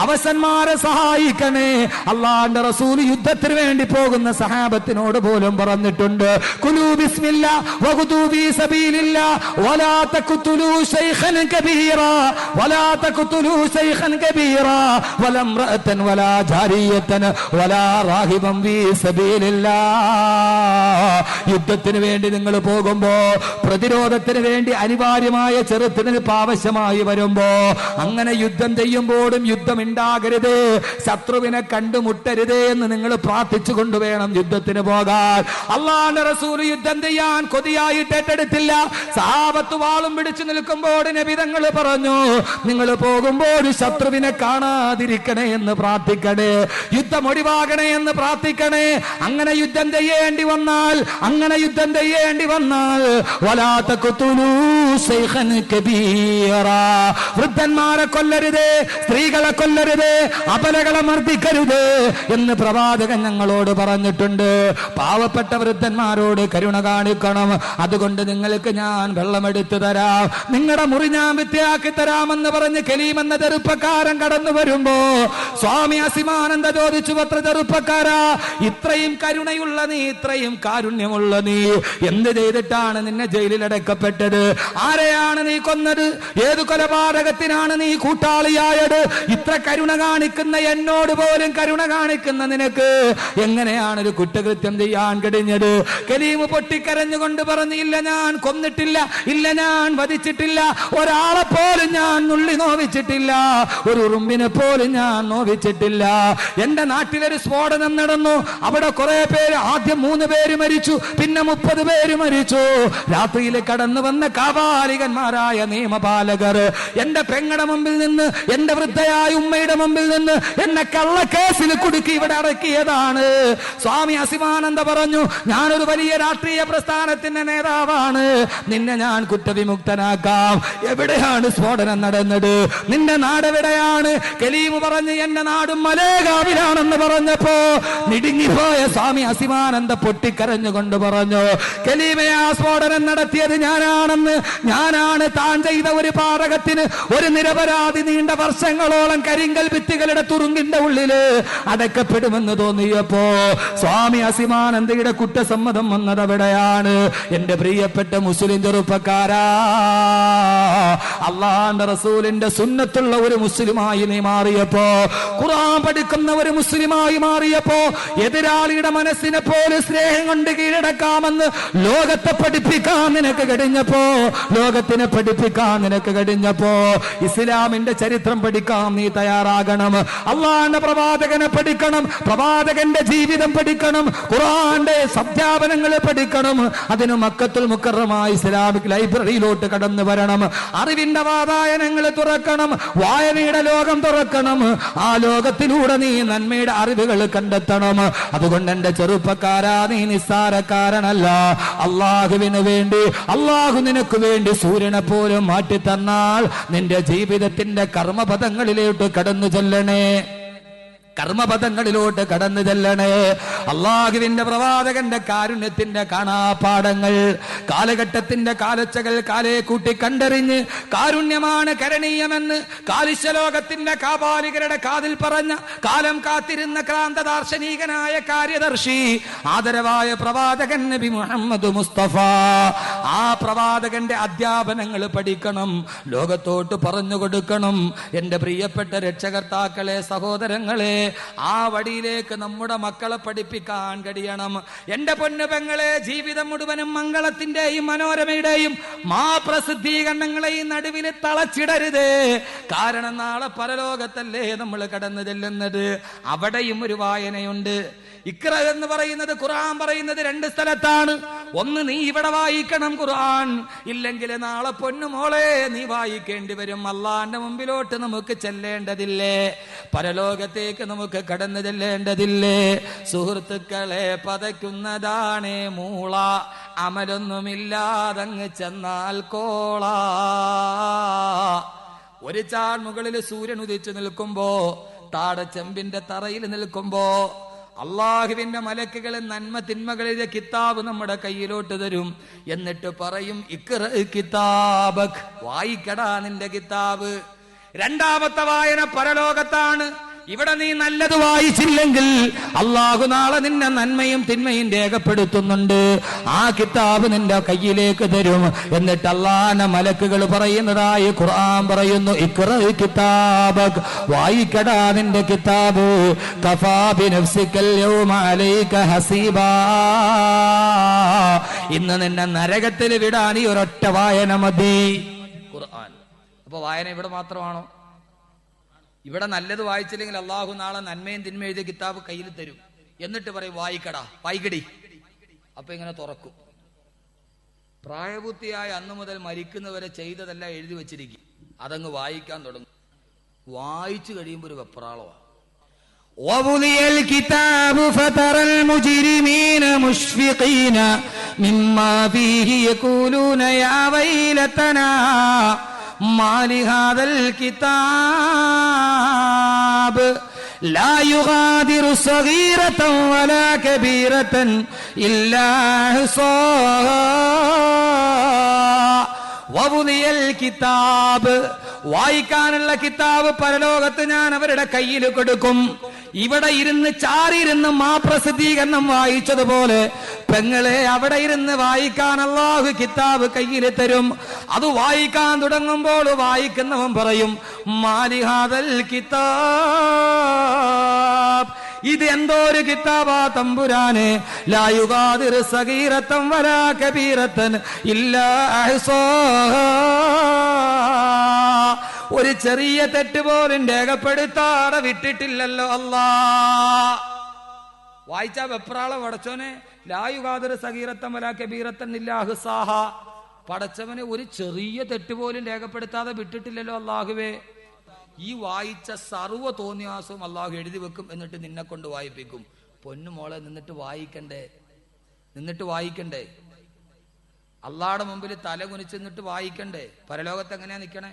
Speaker 1: അവശന്മാരെ സഹായിക്കണേ. അള്ളാന്റെ റസൂൽ യുദ്ധത്തിന് വേണ്ടി പോകുന്ന സഹാബത്തിനോട് പോലും പറഞ്ഞിട്ടുണ്ട്, കുലൂ ബിസ്മില്ലാ വഖുദൂ ഫീ സബീലില്ലാ വലാ തഖ്തുലൂ ശൈഖൻ കബീറാ വലാ തഖ്തുലൂ ശൈഖൻ കബീറാ വലാ ഇംറഅതൻ വലാ ജാരിയതൻ വലാ റാഹിബൻ ഫീ സബീലില്ലാ. യുദ്ധത്തിന് വേണ്ടി നിങ്ങൾ പോകുമ്പോ, പ്രതിരോധത്തിന് വേണ്ടി അനിവാര്യമായ ചെറുത്തുനിൽപ്പ് ആവശ്യമായി വരുമ്പോ, അങ്ങനെ യുദ്ധം ചെയ്യുമ്പോഴും യുദ്ധം ഉണ്ടാകരുത്, ശത്രുവിനെ കണ്ടുമുട്ടരുതേ എന്ന് നിങ്ങൾ പ്രാർത്ഥിച്ചു കൊണ്ടുവേണം യുദ്ധത്തിന് പോകാൻ. അള്ളാഹുവിന്റെ റസൂൽ യുദ്ധം ചെയ്യാൻ കൊതിയായിട്ട് ഏറ്റെടുത്തില്ല. സഹാബത്ത് വാളും പിടിച്ചു നിൽക്കുമ്പോൾ നബി തങ്ങൾ പറഞ്ഞു, നിങ്ങൾ പോകുമ്പോൾ ശത്രുവിനെ കാണാതിരിക്കണേ എന്ന് പ്രാർത്ഥിക്കണേ, യുദ്ധം ഒഴിവാകണേ എന്ന് പ്രാർത്ഥിക്കണേ. അങ്ങനെ യുദ്ധം ചെയ്യേണ്ടി വന്നാൽ വലാ തഖ്തുലൂ ശൈഖൻ കബീറാ, വൃദ്ധന്മാരെ കൊല്ലരുത്, സ്ത്രീകളെ കൊല്ലരുത്, അബലകളെ മർദ്ദിക്കരുത് എന്ന് പ്രവാചകൻ ഞങ്ങളോട് പറഞ്ഞിട്ടുണ്ട്. പാവപ്പെട്ട വൃദ്ധന്മാരോട് കരുണ കാണിക്കണം. അതുകൊണ്ട് നിങ്ങൾക്ക് ഞാൻ വെള്ളമെടുത്തു തരാം, നിങ്ങളുടെ മുറി ഞാൻ വൃത്തിയാക്കി തരാമെന്ന് പറഞ്ഞ് കലീം എന്ന എന്ന ചെറുപ്പക്കാരൻ കടന്നു വരുമ്പോ സ്വാമി അസിമാനന്ദ ചോദിച്ചു, പത്ര ചെറുപ്പക്കാരാ, ഇത്രയും കരുണയുള്ള നീ, ഇത്രയും കാരുണ്യമുള്ള നീ എന്ത് ചെയ്തിട്ടാണ് നിന്നെ ജയിലിൽ അടക്കപ്പെട്ടത്? ആരെയാണ് നീ കൊന്നത്? ഏത് കൊലപാതകത്തിനാണ് നീ കൂട്ടാളിയായത്? ഇത്ര കരുണ കാണിക്കുന്ന എന്നോട് പോലും കരുണ കാണിക്കുന്ന നിനക്ക് എങ്ങനെയാണ് ഒരു കുറ്റകൃത്യം ചെയ്യാൻ കഴിഞ്ഞത്? കലീമ് പൊട്ടിക്കരഞ്ഞുകൊണ്ട് പറഞ്ഞു, ഇല്ല ഞാൻ കൊന്നിട്ടില്ല, ഇല്ല ഞാൻ വധിച്ചിട്ടില്ല, ഒരാളെ പോലും ഞാൻ നുള്ളി നോവിച്ചിട്ടില്ല, ഒരു ഉറുമ്പിനെ പോലും ഞാൻ നോവിച്ചിട്ടില്ല. എന്റെ നാട്ടിലൊരു സ്ഫോടനം നടന്നു, അവിടെ കുറെ പേര്, ആദ്യം 3 പേര് മരിച്ചു, പിന്നെ 30 പേര് മരിച്ചു. രാത്രിയിൽ കടന്നു വന്ന കാപാലികന്മാരായ നിയമപാലകർ എന്റെ പെങ്ങളുടെ മുമ്പിൽ നിന്ന്, എന്റെ വൃദ്ധയായ ഉമ്മയുടെ മുമ്പിൽ നിന്ന് എന്നെ കള്ളക്കേസിൽ കുടുക്കി ഇവിടെ അടക്കിയതാണ്. സ്വാമി അസിമാനന്ദ പറഞ്ഞു, ഞാനൊരു വലിയ രാഷ്ട്രീയ പ്രസ്ഥാനത്തിന്റെ നേതാവാണ്, നിന്നെ ഞാൻ കുറ്റവിമുക്തനാക്കാം. എവിടെയാണ് സ്ഫോടനം നടന്നത്? നിന്റെ നാടെവിടെയാണ്? കലീമ് പറഞ്ഞു, എന്റെ നാടും മലേഗാവിലാണെന്ന് പറഞ്ഞപ്പോ നിടുങ്ങിപ്പോയ സ്വാമി അസിമാനന്ദ പൊട്ടിക്കരഞ്ഞുകൊണ്ട് പറഞ്ഞു, കലീമെ, ആ സ്ഫോടനം നടത്തിയത് ഞാനാണെന്ന്. ഞാനാണ്. താൻ ചെയ്ത ഒരു പാതകത്തിന് ഒരു നിരപരാധി നീണ്ട വർഷങ്ങളോളം കരിങ്കൽ ഭിത്തികളുടെ തുറുങ്കിന്റെ ഉള്ളില് അടക്കപ്പെടുമെന്ന് തോന്നിയപ്പോ സ്വാമി അസിമാനന്ദയുടെ കുറ്റസമ്മതം വന്നത് അവിടെയാണ്. എന്റെ പ്രിയപ്പെട്ട മുസ്ലിം ചെറുപ്പക്കാരാ, അള്ളാഹുവിന്റെ റസൂലിന്റെ സുന്നത്തുള്ള ഒരു മുസ്ലിമായി നീ മാറിയപ്പോ, ഖുർആൻ പഠിക്കുന്ന ഒരു മുസ്ലിമായി മാറിയപ്പോ, എതിരാളിയുടെ മനസ്സിനെ പോലെ സ്നേഹം കൊണ്ട് കീഴടക്കാമെന്ന് ലോകത്തെ പഠിപ്പിക്കാൻ നിനക്ക് കഴിഞ്ഞപ്പോ, ലോകത്തിനെ പഠിപ്പിക്കാൻ നിനക്ക് കഴിഞ്ഞപ്പോ, ഇസ്ലാമിന്റെ ചരിത്രം പഠിക്കാൻ നീ തയ്യാറാകണം. അള്ളാഹുവിന്റെ പ്രവാചകനെ പഠിക്കണം, പ്രവാചകന്റെ ജീവിതം പഠിക്കണം, ഖുർആന്റെ അധ്യാപനങ്ങൾ പഠിക്കണം. അതിന് മക്കത്തുൽ മുക്കറമായ ഇസ്ലാമിക് ലൈബ്രറിയിലോട്ട് കടന്നു വരണം. അറിവിന്റെ വാതായനങ്ങൾ തുറക്കണം, വായനയുടെ ലോകം തുറക്കണം. ആ ലോകത്തിലൂടെ നീ നന്മയുടെ അറിവുകൾ കണ്ടെത്തണം. അതുകൊണ്ട് എന്റെ ചെറുപ്പക്കാരാ, നീ നിസ്സാരക്കാരനല്ല. അള്ളാഹുവിന് വേണ്ടി, അള്ളാഹു നിനക്ക് വേണ്ടി സൂര്യനെ പോലും മാറ്റി തന്നാൽ നിന്റെ ജീവിതത്തിന്റെ കർമ്മപദങ്ങളിലോട്ട് കടന്നു ചെല്ലണേ, കർമ്മപദങ്ങളിലോട്ട് കടന്നു ചെല്ലണേ. അള്ളാഹുവിന്റെ പ്രവാചകന്റെ കാരുണ്യത്തിന്റെ കാണാപാഠങ്ങൾ, കാലഘട്ടത്തിന്റെ കാലച്ചകൾ കാലേ കൂട്ടി കണ്ടറിഞ്ഞ് കാരുണ്യമാണ് കരണീയമെന്ന് കാലിശലോകത്തിന്റെ കാപാലികരുടെ കാതിൽ പറഞ്ഞ, കാലം കാത്തിരുന്ന ക്രാന്ത ദാർശനികനായ കാര്യദർശി ആദരവായ പ്രവാചകൻ നബി മുഹമ്മദ് മുസ്തഫ, ആ പ്രവാചകന്റെ അധ്യാപനങ്ങൾ പഠിക്കണം, ലോകത്തോട്ട് പറഞ്ഞു കൊടുക്കണം. എന്റെ പ്രിയപ്പെട്ട രക്ഷകർത്താക്കളെ, സഹോദരങ്ങളെ, ആ വഴിയിലേക്ക് നമ്മുടെ മക്കളെ പഠിപ്പിക്കാൻ കഴിയണം. എന്റെ പൊന്നു പെങ്ങളെ, ജീവിതം മുഴുവനും മംഗളത്തിന്റെയും മനോരമയുടെയും പ്രസിദ്ധീകരണങ്ങളെയും നടുവിൽ തളച്ചിടരുത്. കാരണം നാളെ പരലോകത്തല്ലേ നമ്മൾ കടന്നു ചെല്ലുന്നത്. അവിടെയും ഒരു വായനയുണ്ട്. ഇഖ്റ എന്ന് പറയുന്നത്, ഖുർആൻ പറയുന്നത് 2 സ്ഥലത്താണ്. ഒന്ന്, നീ ഇവിടെ വായിക്കണം ഖുർആൻ, ഇല്ലെങ്കിൽ നാളെ പൊന്നുമോളെ നീ വായിക്കേണ്ടി വരും. അള്ളാന്റെ മുമ്പിലോട്ട് നമുക്ക് ചെല്ലേണ്ടതില്ലേ? പരലോകത്തേക്ക് നമുക്ക് കടന്നു ചെല്ലേണ്ടതില്ലേ? സുഹൃത്തുക്കളെ, പതയ്ക്കുന്നതാണേ മൂള, അമലൊന്നുമില്ലാതങ്ങ് ചെന്നാൽ കോള. ഒരു ചാൺ മുകളിൽ സൂര്യൻ ഉദിച്ചു നിൽക്കുമ്പോ, താഴെ ചെമ്പിന്റെ തറയിൽ നിൽക്കുമ്പോ, അള്ളാഹുവിന്റെ മലക്കുകൾ നന്മ തിന്മകളിലെ കിതാബ് നമ്മുടെ കയ്യിലോട്ട് തരും. എന്നിട്ട് പറയും, ഇഖ്റ കിതാബക്, വായിക്കടാ നിന്റെ കിതാബ്. രണ്ടാമത്തെ വായന പരലോകത്താണ്. ഇവിടെ നീ നല്ലത് വായിച്ചില്ലെങ്കിൽ അള്ളാഹു നാളെ നിന്നെ നന്മയും തിന്മയും രേഖപ്പെടുത്തുന്നുണ്ട്. ആ കിതാബ് നിന്റെ കയ്യിലേക്ക് തരും. എന്നിട്ട് അള്ളാഹുവിന്റെ മലക്കുകൾ പറയുന്നതായി ഖുർആൻ പറയുന്നു, ഇഖ്റ കിതാബക്, വായിക്കടാ നിന്റെ കിതാബ്. കഫാ ബിനഫ്സികൽ യൗമ അലൈക ഹസീബാ, ഇന്ന് നിന്നെ നരകത്തിൽ വിടാൻ ഈ ഒരൊറ്റ വായന മതി. ഖുർആൻ. അപ്പൊ വായന ഇവിടെ മാത്രമാണോ? ഇവിടെ നല്ലത് വായിച്ചില്ലെങ്കിൽ അള്ളാഹു നാളെ നന്മയും തിന്മയും എഴുതിയ കിതാബ് കയ്യിൽ തരും. എന്നിട്ട് പറയും, വായിക്കടാ, വായിക്കടി. അപ്പൊ ഇങ്ങനെ തുറക്കും. പ്രായപൂർത്തിയായ അന്നു മുതൽ മരിക്കുന്നവരെ ചെയ്തതെല്ലാം എഴുതി വെച്ചിരിക്കും. അതങ്ങ് വായിക്കാൻ തുടങ്ങും. വായിച്ചു കഴിയുമ്പോൾ ഒരു വെപ്രാളമാണ്. وَوُضِعَ الْكِتَابُ فَتَرَى الْمُجْرِمِينَ مُشْفِقِينَ مِمَّا فِيهِ يَقُولُونَ يَا وَيْلَتَنَا مَا لِهَذَا الْكِتَابِ لَا يُغَادِرُ صَغِيرَةً وَلَا كَبِيرَةً إِلَّا أَحْصَاهَا. വവുദിയൽ കിതാബ്, വായിക്കാനുള്ള കിതാബ് പരലോകത്ത് ഞാൻ അവരുടെ കയ്യിൽ കൊടുക്കും. ഇവിടെ ഇരുന്ന് ചാരിയിരുന്ന് പ്രസിദ്ധീകരണം വായിച്ചതുപോലെ പെങ്ങളെ അവിടെ ഇരുന്ന് വായിക്കാൻ അല്ലാഹു കിതാബ് കയ്യിൽ തരും. അത് വായിക്കാൻ തുടങ്ങുമ്പോൾ വായിക്കുന്നവൻ പറയും, മാലിഹാദൽ കിതാബ്, ഇത് എന്തോ ഒരു കിതാബാ തമ്പുരാനെ, ലാ യുഗാദിറു സഗീറത്തൻ വലാ കബീറത്തൻ ഇല്ലാ അഹ്സാഹാ, ഒരു ചെറിയ തെറ്റ് പോലും രേഖപ്പെടുത്താതെ വിട്ടിട്ടില്ലല്ലോ അല്ലാ. വായിച്ചാ വെപ്രാളം പടച്ചോനെ, ലാ യുഗാദിറു സഗീറത്തൻ വലാ കബീറത്തൻ ഇല്ലാ അഹ്സാഹാ, പടച്ചവനെ ഒരു ചെറിയ തെറ്റ് പോലും രേഖപ്പെടുത്താതെ വിട്ടിട്ടില്ലല്ലോ അല്ലാഹുവേ. ഈ വായിച്ച സർവ്വ തോന്നിയാസവും അള്ളാഹു എഴുതി വെക്കും, എന്നിട്ട് നിന്നെ കൊണ്ട് വായിപ്പിക്കും. പൊന്നുമോളെ, നിന്നിട്ട് വായിക്കണ്ടേ? അള്ളാഹുടെ മുമ്പിൽ തല കുനിച്ച് നിന്നിട്ട് വായിക്കണ്ടേ? പരലോകത്ത് എങ്ങനെയാ നിക്കണേ?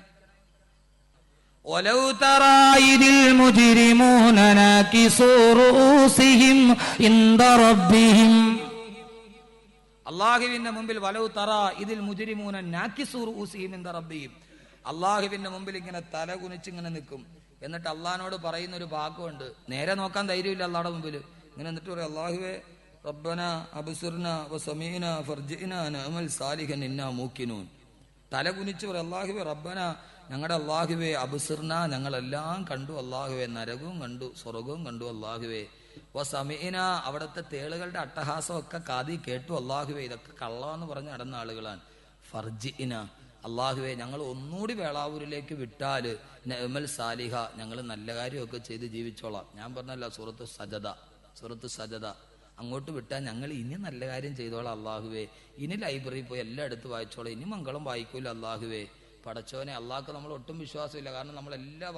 Speaker 2: ഒലൗ തറാ ഇദിൽ മുജ്രിമൂന നാകിസൂ റൂസിഹിം ഇൻദ റബ്ബിഹിം,
Speaker 1: അള്ളാഹുവിന്റെ മുമ്പിൽ വലൗ തറാ ഇതിൽ മുജ്രിമൂന നാകിസൂ റൂസിഹിം ഇൻദ റബ്ബിഹിം, അള്ളാഹുവിന്റെ മുമ്പിൽ ഇങ്ങനെ തല കുനിച്ച് ഇങ്ങനെ നിൽക്കും. എന്നിട്ട് അള്ളാഹിനോട് പറയുന്ന ഒരു വാക്കുണ്ട്, നേരെ നോക്കാൻ ധൈര്യമില്ല അള്ളാഹുടെ മുമ്പിൽ. ഇങ്ങനെ എന്നിട്ട് പറയും, അള്ളാഹുവേ റബ്ബന അബ്സിർന വസമീന ഫർജിന നഅമൽ സാലിഹൻ ഇന്നാ മൂക്കിനൂൻ. തല കുനിച്ച് പറയും, അള്ളാഹുവേ റബ്ബന, ഞങ്ങളുടെ അള്ളാഹുവേ, അബ്സിർന, ഞങ്ങളെല്ലാം കണ്ടു അള്ളാഹുവേ, നരകവും കണ്ടു സ്വർഗവും കണ്ടു അള്ളാഹുവേ, വസമീന, അവിടുത്തെ തേളുകളുടെ അട്ടഹാസം ഒക്കെ കാതി കേട്ടു അള്ളാഹുവേ, ഇതൊക്കെ കള്ളാന്ന് പറഞ്ഞ് നടന്ന ആളുകളാണ്. ഫർജിന, അള്ളാഹുവെ ഞങ്ങൾ ഒന്നുകൂടി വേളാവൂരിലേക്ക് വിട്ടാല് നഅമൽ സാലിഹ, ഞങ്ങൾ നല്ല കാര്യമൊക്കെ ചെയ്ത് ജീവിച്ചോളാം. ഞാൻ പറഞ്ഞല്ല, സൂറത്ത് സജദ അങ്ങോട്ട് വിട്ടാൽ ഞങ്ങൾ ഇനി നല്ല കാര്യം ചെയ്തോളാം അള്ളാഹുവേ, ഇനി ലൈബ്രറിയിൽ പോയി എല്ലാം എടുത്ത് വായിച്ചോളാം, ഇനി മംഗളം വായിക്കൂല അള്ളാഹുവേ. പടച്ചോനെ, അള്ളാഹ്ക്ക് നമ്മൾ ഒട്ടും വിശ്വാസമില്ല. കാരണം നമ്മളെല്ലാ